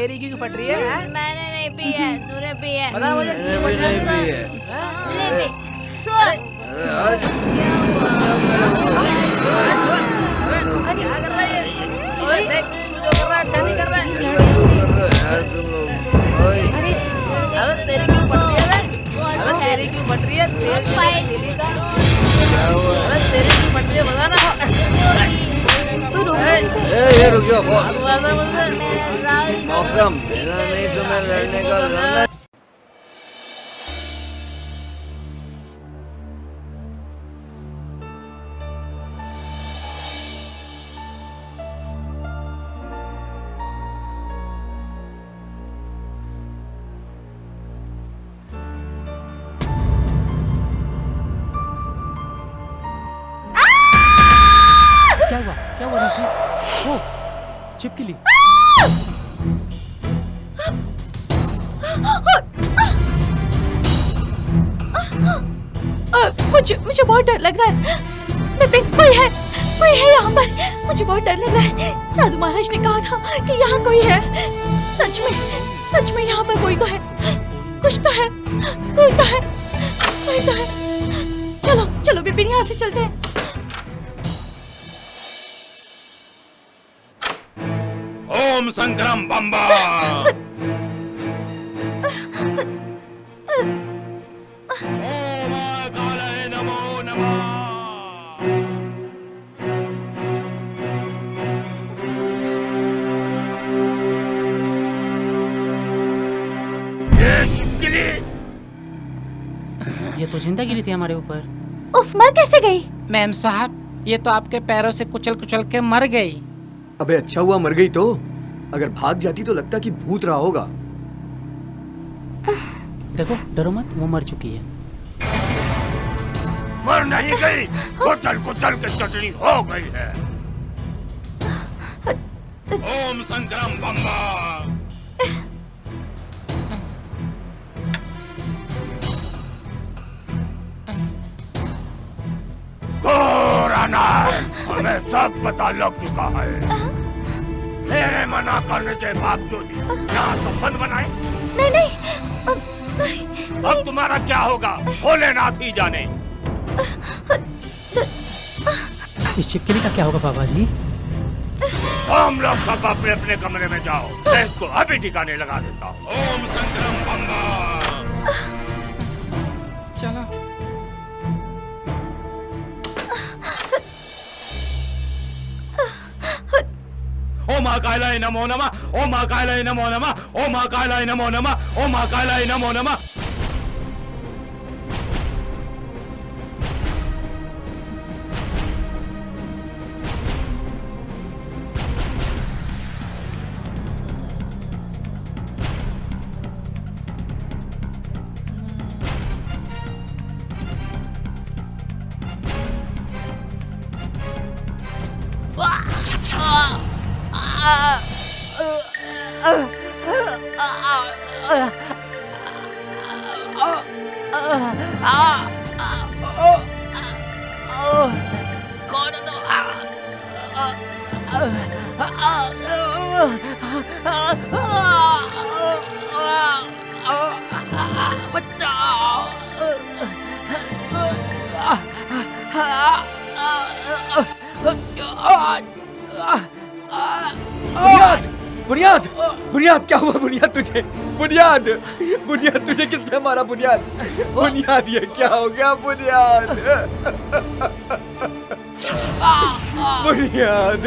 तेरी क्यों फट रही है? मैंने नहीं पी है, तूने पी है। बता मुझे क्यों फट रही है? ले ले, छोड़। क्या कर रहा है? ओए देख, तू जो कर रहा है अच्छा नहीं कर रहा है। अबे तेरी क्यों फट रही है? अबे तेरी क्यों फट रही है? तेरी का अबे तेरी क्यों फट रही है? बता ना। तू रुक। ये रुक जाओ बॉस। मेरा मौका मेरा नहीं तुम्हें लड़ने का लड़ना। क्या हुआ ऋषि? वो छिपकली। मुझे बहुत डर लग रहा है। विपिन, कोई है यहाँ पर। मुझे बहुत डर लग रहा है। साधु महाराज ने कहा था कि यहाँ कोई है। सच में यहाँ पर कोई तो है। कुछ तो है, कोई तो है। चलो विपिन, यहाँ से चलते हैं। ओम संक्रम बम्बा। ओम कालाय नमो नमः। ये छिपकली, ये तो जिंदा गिरी थी हमारे ऊपर। उफ, मर कैसे गई? मैम साहब, ये तो आपके पैरों से कुचल के मर गई। अबे अच्छा हुआ मर गई तो। अगर भाग जाती तो लगता कि भूत रहा होगा। देखो, डरो मत, वो मर चुकी है। मर नहीं गई, कुचल के चटनी हो गई है। ओम संक्रम बम्बा। हमें सब पता लग चुका है। मेरे मना करने के बावजूद यहाँ संबंध बनाए। नहीं। अब तुम्हारा क्या होगा भोलेनाथ ही जाने। इस छिपकली का क्या होगा बाबा जी? हम लोग सब अपने अपने कमरे में जाओ, मैं इसको अभी ठिकाने लगा देता हूँ। ओम संक्रम बम्बा। चलो। ओम महाकालाय नमो नमः। ओम महाकालाय नमो नमः। ओम महाकालाय नमो नमः। ओम महाकालाय नमो नमः। कौन तो बुनियाद, बुनियाद क्या हुआ बुनियाद तुझे? बुनियाद तुझे किसने मारा? बुनियाद ये क्या हो गया बुनियाद? बुनियाद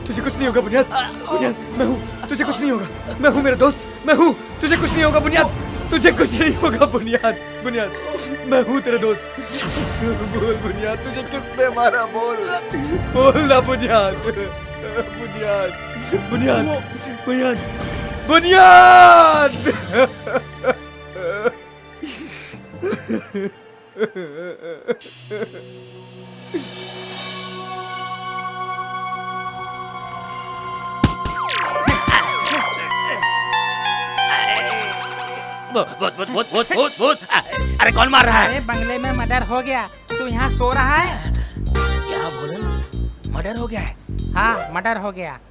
तुझे कुछ नहीं होगा बुनियाद। मैं हूँ, तुझे कुछ नहीं होगा। मैं हूँ मेरा दोस्त, मैं हूँ, तुझे कुछ नहीं होगा बुनियाद। तुझे कुछ नहीं होगा बुनियाद। मैं हूँ तेरा दोस्त। बोल बुनियाद, तुझे किसने मारा? बोल ना बुनियाद। बुनियाद। भूत। अरे कौन मार रहा है? अरे बंगले में मर्डर हो गया, तू यहाँ सो रहा है? क्या बोला? मर्डर हो गया है? हाँ, मर्डर हो गया।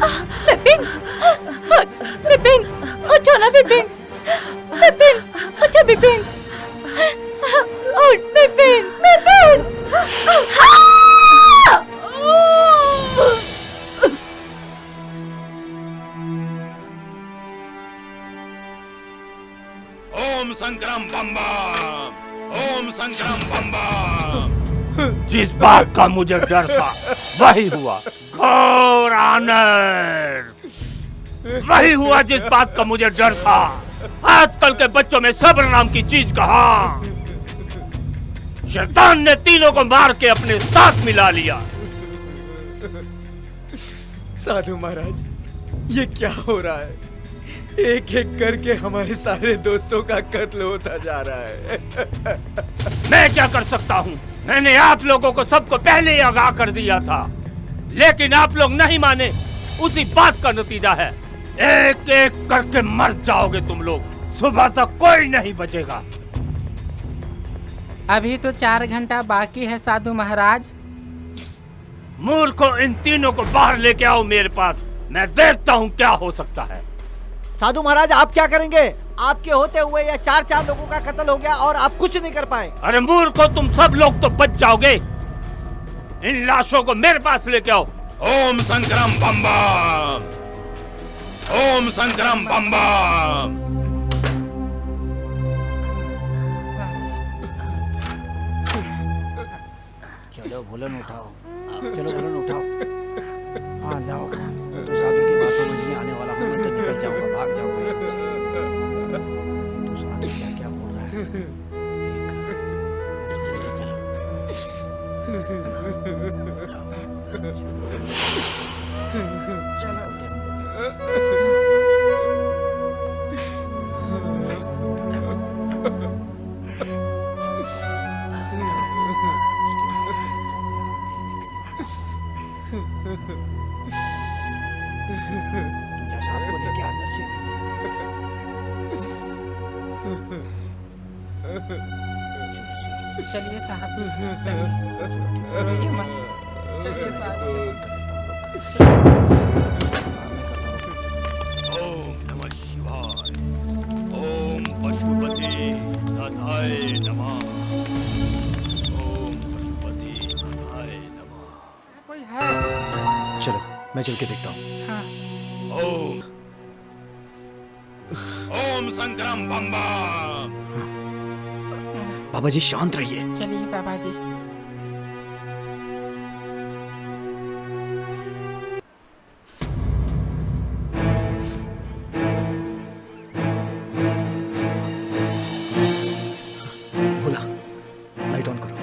बिपिन, बिपिन, उठो ना बिपिन, बिपिन, उठो बिपिन, उठ बिपिन, बिपिन। ओम शंकरम बम बम, ओम शंकरम बम बम। जिस बात का मुझे डर था वही हुआ, घोर आनंद। वही हुआ जिस बात का मुझे डर था। आजकल के बच्चों में सब्र नाम की चीज कहाँ। शैतान ने तीनों को मार के अपने साथ मिला लिया। साधु महाराज, ये क्या हो रहा है? एक एक करके हमारे सारे दोस्तों का कत्ल होता जा रहा है। मैं क्या कर सकता हूँ? मैंने आप लोगों को सबको पहले ही आगाह कर दिया था, लेकिन आप लोग नहीं माने। उसी बात का नतीजा है, एक एक करके मर जाओगे तुम लोग। सुबह तक कोई नहीं बचेगा। अभी तो 4 घंटा बाकी है साधु महाराज। मूर्खों, इन तीनों को बाहर लेके आओ मेरे पास। मैं देखता हूँ क्या हो सकता है। साधु महाराज, आप क्या करेंगे? आपके होते हुए या 4 लोगों का कत्ल हो गया और आप कुछ नहीं कर पाए। अरे मूर्खों, तुम सब लोग तो बच जाओगे। इन लाशों को मेरे पास लेके आओ। ओम शंकरम बम बम, ओम शंकरम बम बम। चलो भोलन उठाओ, चलो भोलन उठाओ। हाँ लाओ, तो साधु की बातों में नहीं आने वाला हूँ, मैं तो निकल जाऊंगा, भाग जाऊंगा यहाँ से। तो साधु क्या क्या बोल रहा है? ऐसे लेके चलो। जैसा आपको लेके अंदर से। चलिए साहब, चलिए, रोइए मत। चलिए साहब। ओम नमः शिवाय, ओम पशुपति नाथाय नमः, ओम पशुपति नाथाय नमः। कोई है? चलो मैं चल के देखता हूँ। हाँ। ओम ओम शंकरम बम बम। बाबा जी शांत रहिए। चलिए बाबा जी। बोला, लाइट ऑन करो।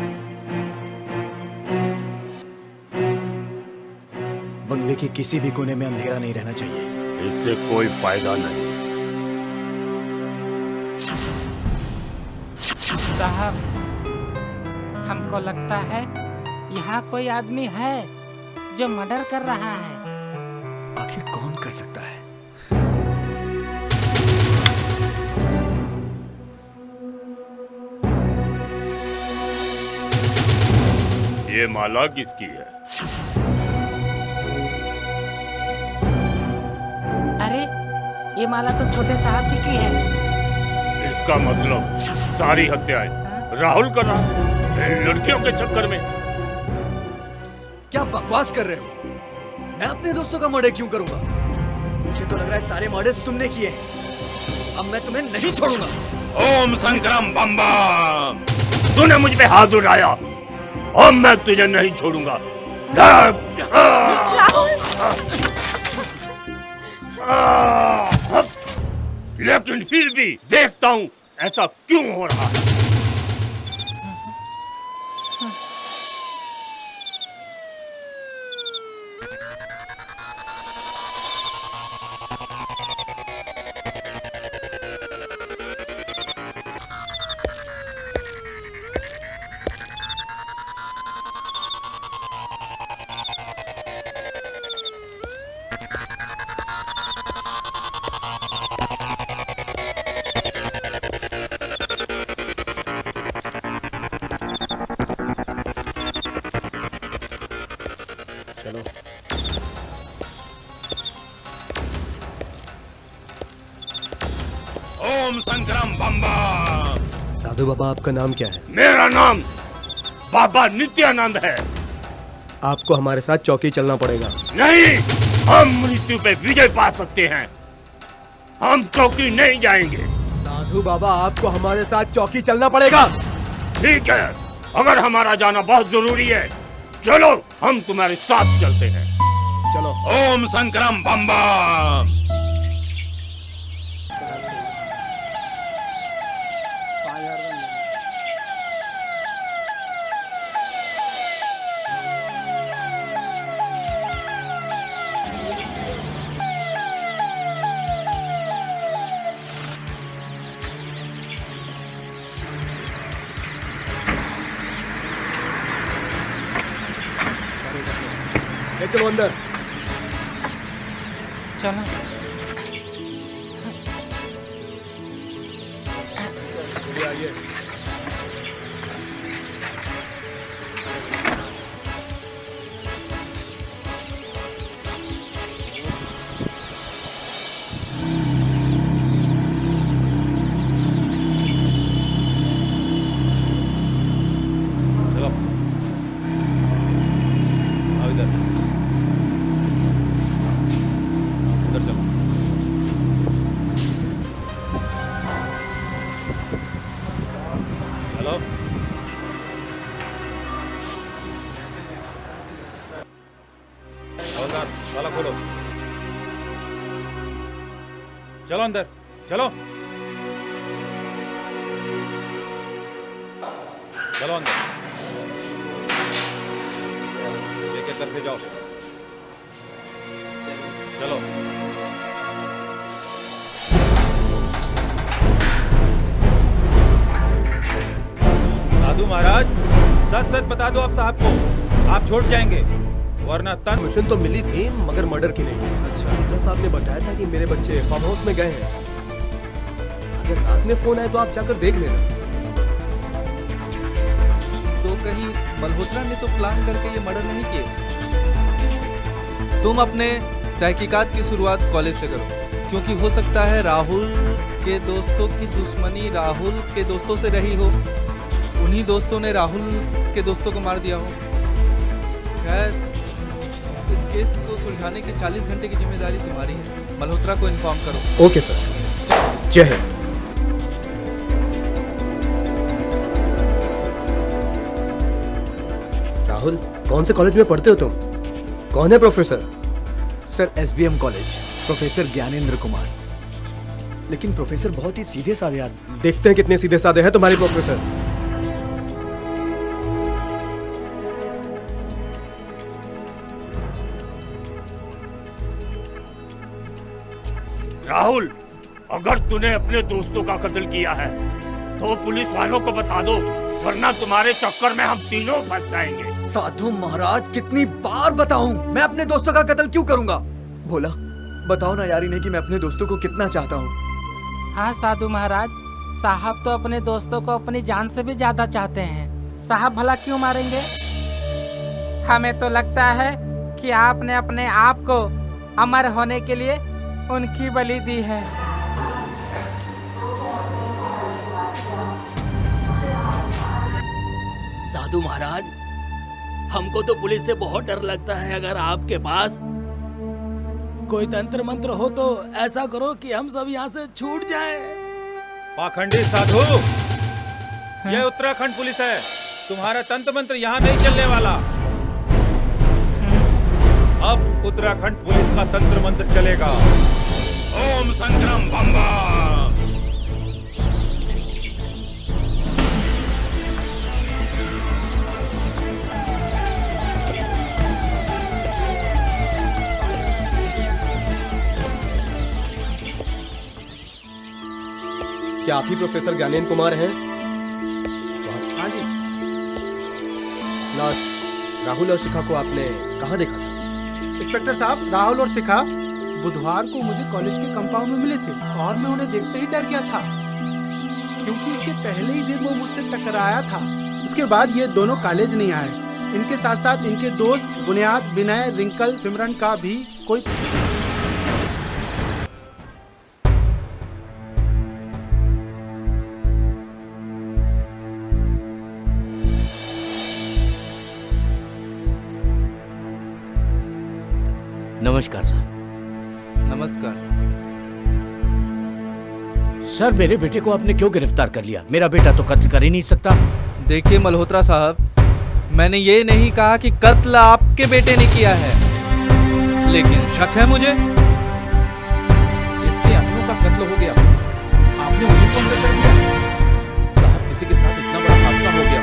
बंगले के किसी भी कोने में अंधेरा नहीं रहना चाहिए। इससे कोई फायदा नहीं। साहब, हमको लगता है यहाँ कोई आदमी है जो मर्डर कर रहा है। आखिर कौन कर सकता है? ये माला किसकी है? अरे, ये माला तो छोटे साहब जी की है। इसका मतलब सारी हत्याएं राहुल कर रहा है, इन लड़कियों के चक्कर में। क्या बकवास कर रहे हो? मैं अपने दोस्तों का मर्डर क्यों करूंगा? मुझे तो लग रहा है सारे मर्डर्स तुमने किए हैं। अब मैं तुम्हें नहीं छोड़ूंगा। ओम शंकरम बम बम। तूने मुझ पे हाथ उठाया और मैं तुझे नहीं छोड़ूंगा। लेकिन फिर भी देखता हूँ ऐसा क्यों हो रहा है। संग्राम बम बम। साधु बाबा, आपका नाम क्या है? मेरा नाम बाबा नित्यानंद है। आपको हमारे साथ चौकी चलना पड़ेगा। नहीं, हम मृत्यु पे विजय पा सकते हैं, हम चौकी नहीं जाएंगे। साधु बाबा, आपको हमारे साथ चौकी चलना पड़ेगा। ठीक है, अगर हमारा जाना बहुत जरूरी है, चलो हम तुम्हारे साथ चलते हैं। चलो। ओम संग्राम बम बम। चलो अंदर। चलो। आइए। चलो आओ इधर, इधर चलो। चलो हवलदार, ताला खोलो। चलो अंदर, चलो चलो अंदर, लेके तरफे जाओ। चलो साधु महाराज, सच सच बता दो आप साहब को, आप छोड़ जाएंगे, वरना तन। मिशन तो मिली थी मगर मर्डर की नहीं। अच्छा, डॉक्टर साहब ने बताया था कि मेरे बच्चे फार्म हाउस में गए हैं। अगर रात में फोन आए तो आप जाकर देख लेना। तो कहीं मल्होत्रा ने तो प्लान करके ये मर्डर नहीं किए? तुम अपने तहकीकात की शुरुआत कॉलेज से करो, क्योंकि हो सकता है राहुल के दोस्तों की दुश्मनी राहुल के दोस्तों से रही हो, उन्हीं दोस्तों ने राहुल के दोस्तों को मार दिया हो। खैर, इस केस को सुलझाने की 40 घंटे की जिम्मेदारी तुम्हारी है। मल्होत्रा को इन्फॉर्म करो। Okay sir. जय हिंद। राहुल, कौन से कॉलेज में पढ़ते हो तुम? कौन है professor? Sir, SBM college, professor Gyanendra Kumar. लेकिन प्रोफेसर बहुत ही सीधे साधे आदमी। देखते हैं कितने सीधे साधे हैं तुम्हारे प्रोफेसर। राहुल, अगर तूने अपने दोस्तों का कत्ल किया है तो पुलिस वालों को बता दो, वरना तुम्हारे चक्कर में हम तीनों फंस जाएंगे। साधु महाराज, कितनी बार बताऊं, मैं अपने दोस्तों का कत्ल क्यों करूंगा? बोला, बताओ ना यारी ने कि मैं अपने दोस्तों को कितना चाहता हूँ। हाँ साधु महाराज, साहब तो अपने दोस्तों को अपनी जान से भी ज्यादा चाहते हैं। साहब भला क्यों मारेंगे? हमें तो लगता है कि आपने अपने आप को अमर होने के लिए उनकी बलि दी है। साधु महाराज, हमको तो पुलिस से बहुत डर लगता है। अगर आपके पास कोई तंत्र मंत्र हो तो ऐसा करो कि हम सब यहाँ से छूट जाएं। पाखंडी साधु, यह उत्तराखंड पुलिस है, तुम्हारा तंत्र मंत्र यहाँ नहीं चलने वाला। अब उत्तराखंड पुलिस का तंत्र मंत्र चलेगा। ओम संग्राम बम बम। क्या आप ही प्रोफेसर ज्ञानेंद्र कुमार हैं? हाँ जी। लास्ट राहुल और शिखा को आपने कहाँ देखा था? इंस्पेक्टर साहब, राहुल और शिखा बुधवार को मुझे कॉलेज के कंपाउंड में मिले थे और मैं उन्हें देखते ही डर गया था, क्योंकि उसके पहले ही दिन वो मुझसे टकराया था। उसके बाद ये दोनों कॉलेज नहीं आए। इनके साथ साथ इनके दोस्त बुनियाद, विनय, रिंकल, सिमरन का भी कोई नमस्कार सर। नमस्कार। सर मेरे बेटे को आपने क्यों गिरफ्तार कर लिया? मेरा बेटा तो कत्ल कर ही नहीं सकता। देखिए मल्होत्रा साहब, मैंने ये नहीं कहा कि कत्ल आपके बेटे ने किया है, लेकिन शक है मुझे। जिसके अपनों का कत्ल हो गया आपने उन्हीं को अंदर कर दिया। साहब किसी के साथ इतना बड़ा हादसा हो गया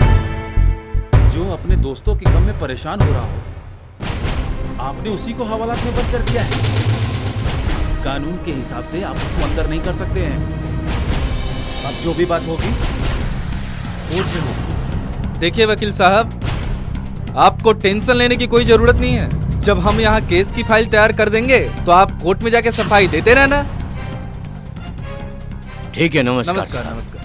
जो अपने दोस्तों के गम में परेशान हो रहा हो, आपने उसी को हवालात में बंद कर दिया है। कानून के हिसाब से आप उसको अंदर नहीं कर सकते हैं। अब जो भी बात होगी कोर्ट में होगी। देखिए वकील साहब, आपको टेंशन लेने की कोई जरूरत नहीं है। जब हम यहाँ केस की फाइल तैयार कर देंगे तो आप कोर्ट में जाके सफाई देते रहना। ठीक है, नमस्कार। नमस्कार नमस्कार।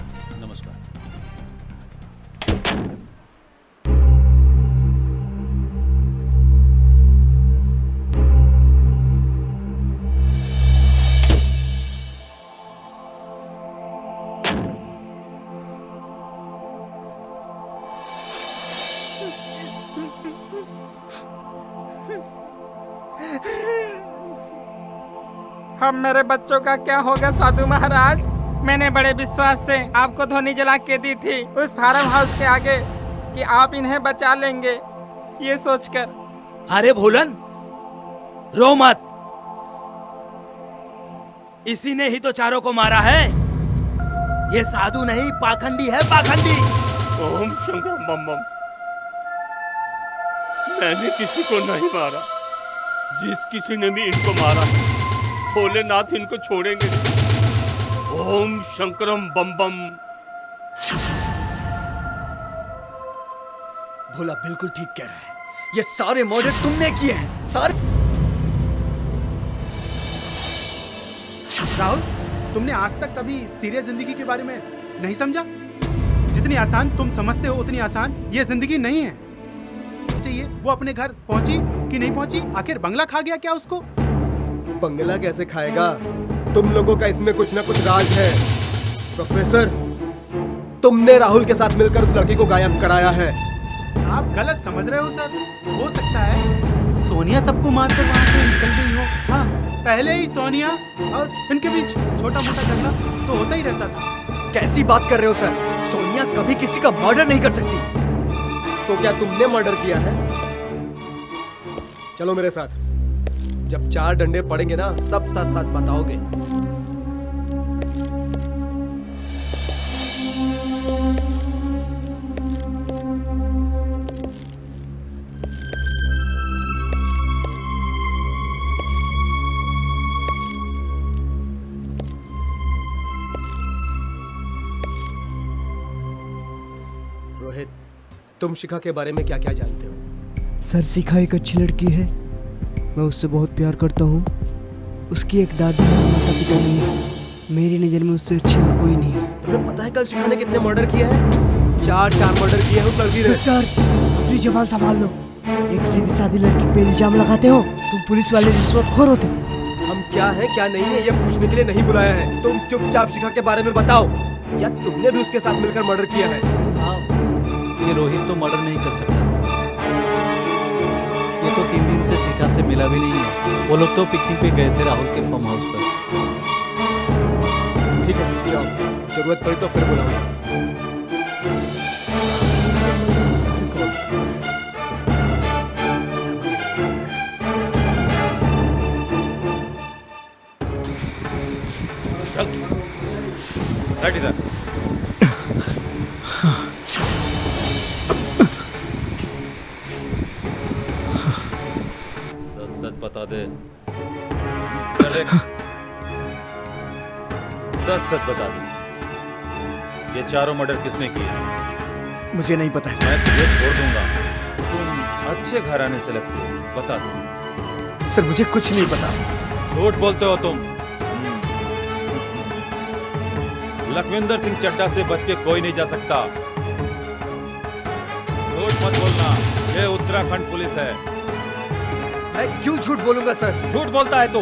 अब मेरे बच्चों का क्या होगा साधु महाराज? मैंने बड़े विश्वास से आपको धोनी जला के दी थी उस फार्म हाउस के आगे कि आप इन्हें बचा लेंगे, ये सोचकर। अरे भोलन, रो मत। इसी ने ही तो चारों को मारा है। ये साधु नहीं, पाखंडी है, पाखंडी। ओम शंकर बम बम। मैंने किसी को नहीं मारा। जिस किसी ने भी इनको मारा, भोलेनाथ इनको छोड़ेंगे। ओम शंकरम बम बम। भोला बिल्कुल ठीक कह रहा है। ये सारे मर्डर तुमने किए हैं, सारे। राहुल, तुमने आज तक कभी सीरियस जिंदगी के बारे में नहीं समझा? जितनी आसान तुम समझते हो उतनी आसान ये जिंदगी नहीं है। चाहिए वो अपने घर पहुंची कि नहीं पहुंची? आखिर बंगला खा गया क्या उसको? बंगला कैसे खाएगा? तुम लोगों का इसमें कुछ ना कुछ राज है। प्रोफेसर, तुमने राहुल के साथ मिलकर उस लड़की को गायब कराया है। आप गलत समझ रहे हो सर। हो सकता है सोनिया सबको मारकर वहां से निकल गई हो। हाँ, पहले ही सोनिया और इनके बीच छोटा मोटा झगड़ा तो होता ही रहता था। कैसी बात कर रहे हो सर? सोनिया कभी किसी का मर्डर नहीं कर सकती। तो क्या तुमने मर्डर किया है? चलो मेरे साथ। जब 4 डंडे पड़ेंगे ना, सब साथ साथ बताओगे। रोहित, तुम शिखा के बारे में क्या क्या जानते हो? सर, शिखा एक अच्छी लड़की है। मैं उससे बहुत प्यार करता हूँ। उसकी एक दादी है, माता पिता नहीं है। मेरी नज़र में उससे अच्छा और कोई नहीं है। तुम्हें पता है कल शिखा ने कितने मर्डर किए हैं? 4 मर्डर किए हैं उस लड़की ने। अपनी जबान संभाल लो। एक सीधी सादी लड़की पे इल्जाम लगाते हो। तुम पुलिस वाले रिश्वतखोर होते। हम क्या है क्या नहीं है ये पूछने के लिए नहीं बुलाया है। तुम चुपचाप शिखा के बारे में बताओ, या तुमने भी उसके साथ मिलकर मर्डर किया है? ये रोहित तो मर्डर नहीं कर सकता। ये तो 3 दिन से शिखा से मिला भी नहीं है। वो लोग तो पिकनिक पे गए थे राहुल के फार्म हाउस पर। ठीक है, जाओ। जरूरत पड़ी तो फिर बुलाऊंगा। चल, बैठ इधर। सच बता दे। सच बता दे, ये चारों मर्डर किसने किए? मुझे नहीं पता है मैं तुझे छोड़ दूंगा। तुम अच्छे घराने से लगते हो, बता दो। सर, मुझे कुछ नहीं पता। झूठ बोलते हो तुम। लखविंदर सिंह चड्ढा से बच के कोई नहीं जा सकता। झूठ मत बोलना, ये उत्तराखंड पुलिस है। मैं क्यों झूठ बोलूंगा सर? झूठ बोलता है तू।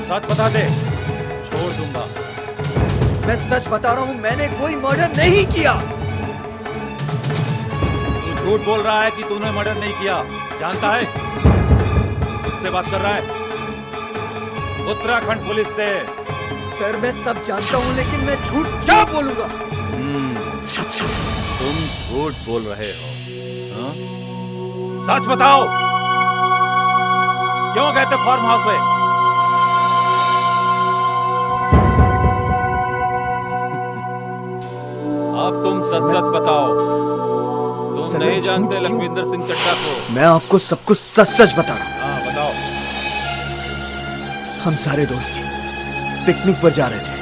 सच बता दे, छोड़ दूंगा। मैं सच बता रहा हूँ, मैंने कोई मर्डर नहीं किया। झूठ बोल रहा है कि तूने मर्डर नहीं किया, जानता है? किससे बात कर रहा है? उत्तराखंड पुलिस से। सर मैं सब जानता हूँ, लेकिन मैं झूठ क्या बोलूंगा? तुम झूठ बोल रहे हो, हाँ? सच बताओ, क्यों गए थे फार्म हाउस में? अब तुम सच सच बताओ। तुम नहीं जानते लखविंदर सिंह चड्ढा को? मैं आपको सब कुछ सच सच बता रहा हूँ। हाँ बताओ। हम सारे दोस्त पिकनिक पर जा रहे थे।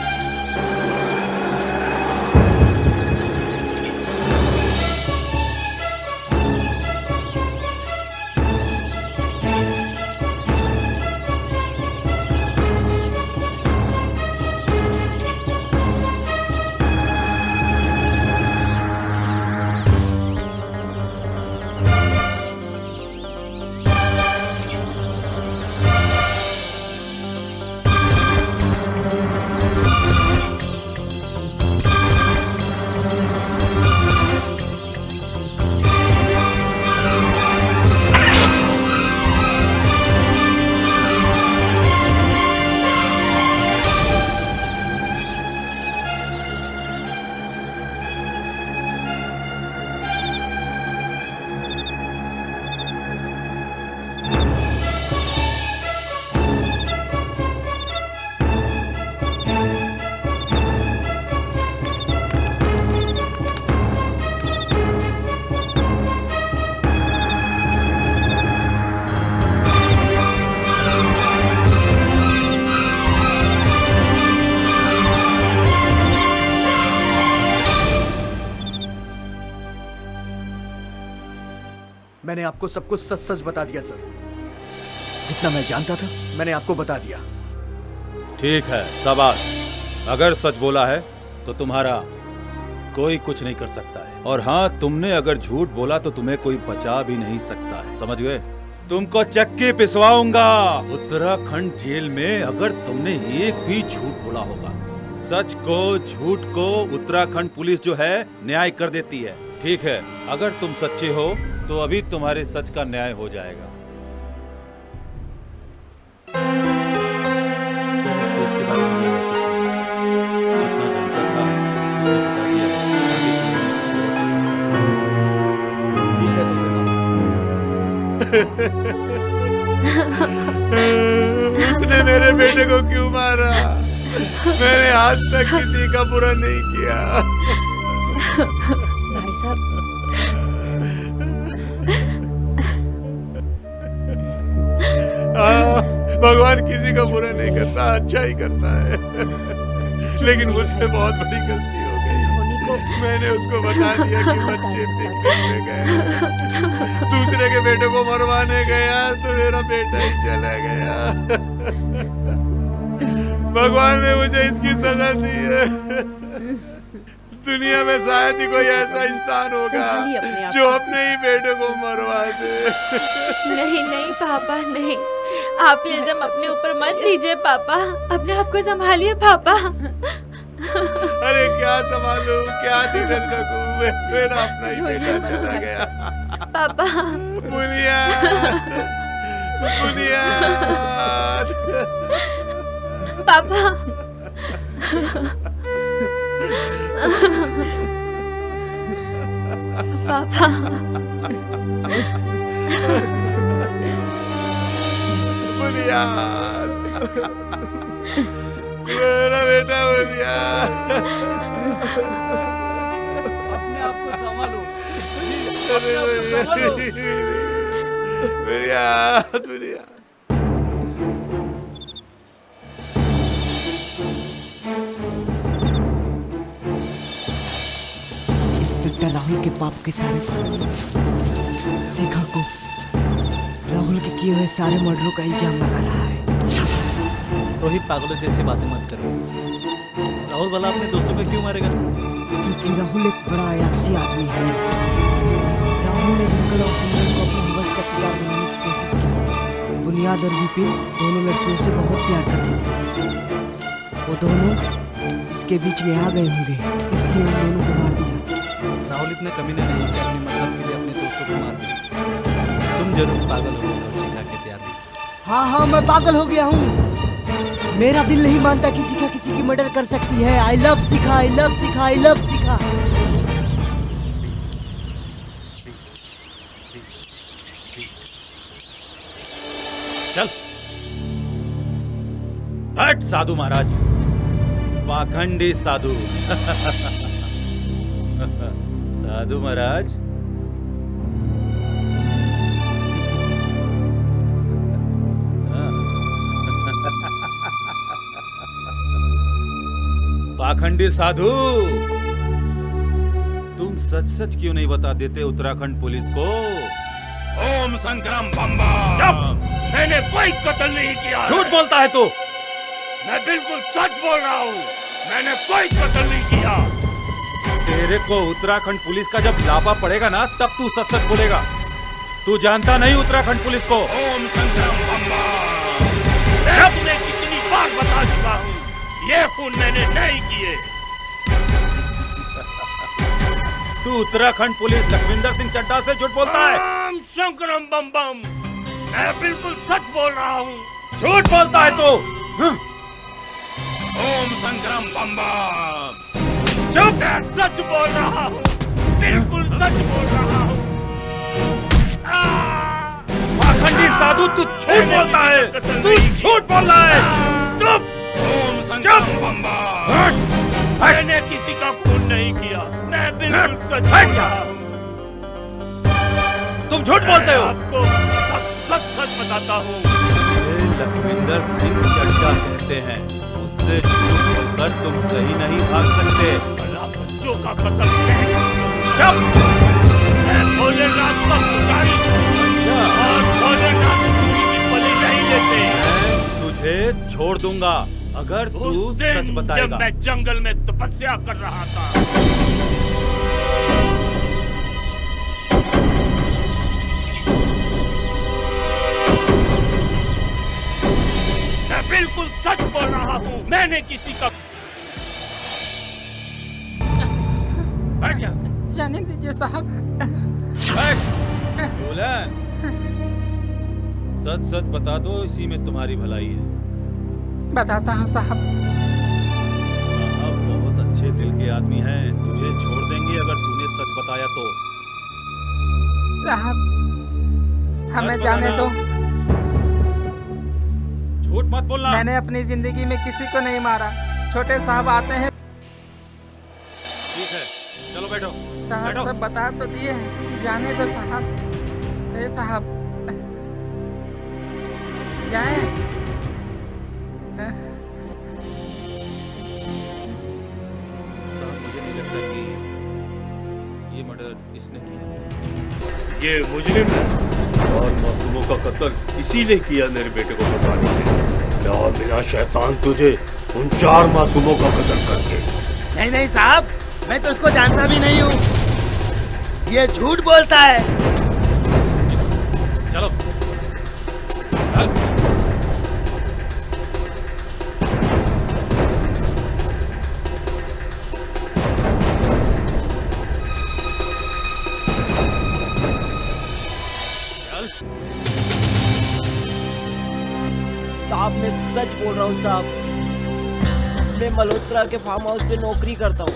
मैंने आपको सब कुछ सच सच बता दिया सर। जितना मैं जानता था मैंने आपको बता दिया। ठीक है, शाबाश। अगर सच बोला है तो तुम्हारा कोई कुछ नहीं कर सकता है। और हाँ, तुमने अगर झूठ बोला तो तुम्हें कोई बचा भी नहीं सकता है, समझ गए? तुमको चक्की पिसवाऊंगा उत्तराखंड जेल में अगर तुमने एक भी झूठ बोला होगा। सच को, झूठ को उत्तराखंड पुलिस जो है न्याय कर देती है। ठीक है, अगर तुम सच्चे हो तो अभी तुम्हारे सच का न्याय हो जाएगा। सर, इस केस के बारे में जितना जानता था उसने बता दिया। ठीक है तो उसने मेरे बेटे को क्यों मारा? मैंने आज तक किसी का बुरा नहीं किया। भाई साहब, भगवान किसी का बुरा नहीं करता, अच्छा ही करता है। लेकिन मुझसे बहुत बड़ी गलती हो गई। मैंने उसको बता दिया कि बच्चे पिकनिक में गए। दूसरे के बेटे को मरवाने गया तो मेरा बेटा ही चला गया। भगवान ने मुझे इसकी सजा दी है। दुनिया में शायद ही कोई ऐसा इंसान होगा जो अपने ही बेटे को मरवा दे। नहीं नहीं पापा, नहीं, आप ये इल्जाम अपने ऊपर मत लीजिए पापा। अपने आप को संभालिए पापा। अरे क्या संभालूं, क्या धीरज रखूं? मेरा अपना ही बेटा चला गया। पापा बुनियाद, बुनियाद। पापा पापा बुनियाद, मेरा बेटा बुनियाद। अपने आप को संभालो। बुनियाद, बुनियाद। इंस्पेक्टर राहुल के पाप के सारे शिखा को राहुल के किए हुए सारे मर्डरों का इल्जाम लगा रहा है। रोहित, पागलों जैसी बातें मत करो। राहुल वाला अपने दोस्तों को क्यों मारेगा? क्योंकि राहुल एक बड़ा अयासी आदमी है। राहुल ने रिंकल और सिमरन को अपने हवस का शिकार बनाने की कोशिश की। बुनियाद और विपिन दोनों लड़कियों से बहुत प्यार करते थे। वो दोनों इसके बीच में आ गए होंगे, इसलिए उन दोनों को मार दिया। राहुल इतने कमीने नहीं कि अपने मतलब के लिए अपने दोस्तों जरूर पागल हो गए हो शिखा के प्यार में। हाँ हाँ मैं पागल हो गया हूँ। मेरा दिल नहीं मानता कि शिखा किसी की मर्डर कर सकती है। I love Shikha, I love Shikha, I love Shikha. चल हट साधु महाराज, पाखंडी साधु। साधु महाराज पाखंडी साधु, तुम सच सच क्यों नहीं बता देते उत्तराखंड पुलिस को? ओम संग्राम बम बम। मैंने कोई कत्ल नहीं किया। झूठ बोलता है तू। मैं बिल्कुल सच बोल रहा हूँ, मैंने कोई कत्ल नहीं किया। तेरे को उत्तराखंड पुलिस का जब लापा पड़ेगा ना, तब तू सच सच बोलेगा। तू जानता नहीं उत्तराखंड पुलिस को? ओम संग्राम बम बम। मैं तुम्हें कितनी बार बता चुका हूँ, ये खून मैंने नहीं किए। तू उत्तराखंड पुलिस लखविंदर सिंह चड्ढा से झूठ बोलता है। ओम शंकरम बम बम। मैं बिल्कुल सच बोल रहा हूँ। झूठ बोलता है तू। ओम संग्राम बम बम। चुप। मैं सच बोल रहा हूँ, बिल्कुल सच बोल रहा हूँ। पाखंडी साधु, तू झूठ बोलता है। तू झूठ बोल रहा है। चुप। ओम संग्राम बम बम। मैंने किसी का खून नहीं किया, मैं बिल्कुल सच बोल रहा हूँ। तुम झूठ बोलते हो। आपको सच सच बताता हूँ। लखविंदर सिंह चड्ढा कहते हैं, उससे झूठ बोलकर तुम कहीं नहीं भाग सकते। भला बच्चों का कत्ल चुप। मैं भोलेनाथ का पुजारी हूँ और भोलेनाथ किसी की बलि नहीं लेते। मैं तुझे छोड़ दूंगा अगर तू सच बताएगा। जब मैं जंगल में तपस्या कर रहा था, मैं बिल्कुल सच बोल रहा हूँ। मैंने किसी का बैठ जा। जाने दीजिए साहब। बोलन, सच सच बता दो, इसी में तुम्हारी भलाई है। बताता हूँ साहब। साहब बहुत अच्छे दिल के आदमी हैं, तुझे छोड़ देंगे अगर तूने सच बताया तो। साहब हमें जाने दो। झूठ मत बोलना। मैंने अपनी जिंदगी में किसी को नहीं मारा। छोटे साहब आते हैं। ठीक है, चलो बैठो। साहब सब बता तो दिए हैं, जाने दो साहब। ए साहब जाएं। साहब मुझे नहीं लगता कि ये मर्डर इसने किया। ये मुजरिम है और मासूमों का कत्ल इसीलिए किया मेरे बेटे को बचाने के लिए। और मेरा शैतान तुझे उन 4 मासूमों का कत्ल करके। नहीं नहीं साहब, मैं तो उसको जानता भी नहीं हूँ। ये झूठ बोलता है। चलो साहब मैं सच बोल रहा हूँ साहब। मैं मल्होत्रा के फार्म हाउस पे नौकरी करता हूँ।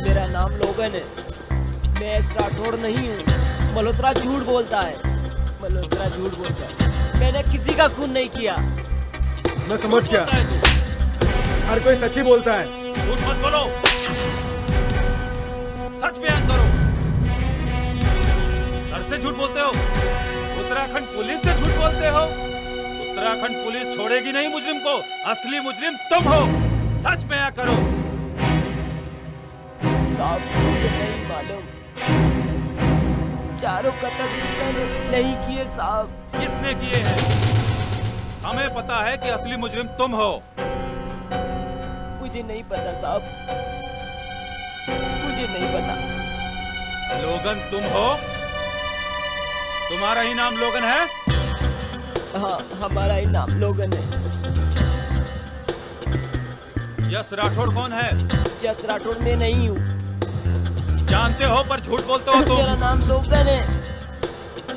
मेरा नाम लोगन है। मैं एस राठौड़ नहीं हूँ। मल्होत्रा झूठ बोलता है। मल्होत्रा झूठ बोलता है। मैंने किसी का खून नहीं किया। मैं समझ गया, हर कोई सच ही बोलता है। झूठ मत बोलो, सच बयान करो। सर से झूठ बोलते हो, उत्तराखंड पुलिस से झूठ बोलते हो। उत्तराखंड पुलिस छोड़ेगी नहीं मुजरिम को। असली मुजरिम तुम हो। सच बयान करो। साहब मुझे नहीं मालूम। चारों कत्ल मैंने नहीं किए साहब। किसने किए हैं? हमें पता है कि असली मुजरिम तुम हो। मुझे नहीं पता साहब, मुझे नहीं पता। लोगन तुम हो? तुम्हारा ही नाम लोगन है? हाँ हमारा ही नाम लोगन है। यश राठौड़ कौन है? यश राठौड़ मैं नहीं हूँ। जानते हो पर झूठ बोलते हो तुम। मेरा नाम लोगन है।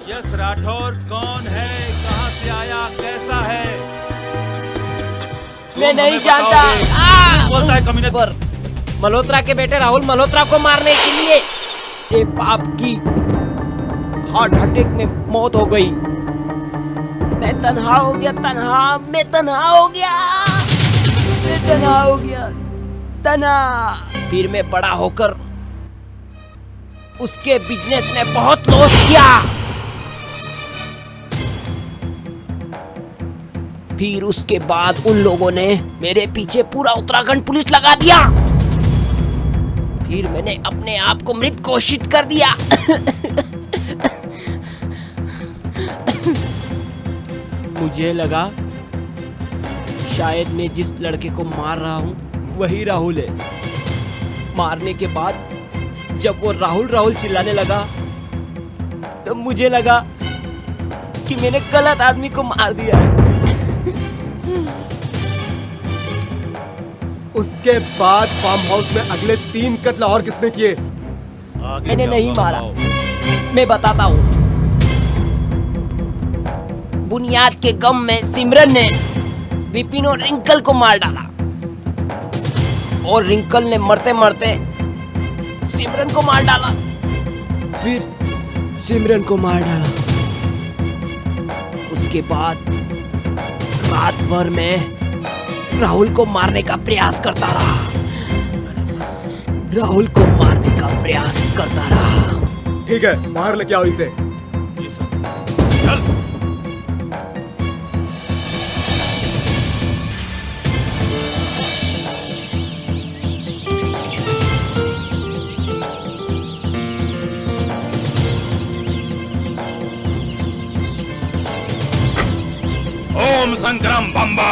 यस राठौर कौन है, कहाँ से आया, कैसा है? मैं नहीं जानता। बोलता है कमीने पर मल्होत्रा के बेटे राहुल मल्होत्रा को मारने के लिए ये बाप की हार्ट अटैक में मौत हो गई। मैं तन्हा हो गया, मैं तन्हा हो गया। फिर मैं बड़ा होकर उसके बिजनेस में बहुत लॉस किया। फिर उसके बाद उन लोगों ने मेरे पीछे पूरा उत्तराखंड पुलिस लगा दिया। फिर मैंने अपने आप को मृत घोषित कर दिया। मुझे लगा शायद मैं जिस लड़के को मार रहा हूँ वही राहुल है। मारने के बाद जब वो राहुल राहुल चिल्लाने लगा तब मुझे लगा कि मैंने गलत आदमी को मार दिया है। उसके बाद फार्म हाउस में अगले 3 कत्ल और किसने किए? मैंने नहीं मारा, मैं बताता हूँ। बुनियाद के गम में सिमरन ने विपिन और रिंकल को मार डाला और रिंकल ने मरते मरते सिमरन को मार डाला। फिर सिमरन को मार डाला। उसके बाद रात भर मैं राहुल को मारने का प्रयास करता रहा। ठीक है, बाहर लेके आओ इसे। चल। ओम संक्रम बम्बा।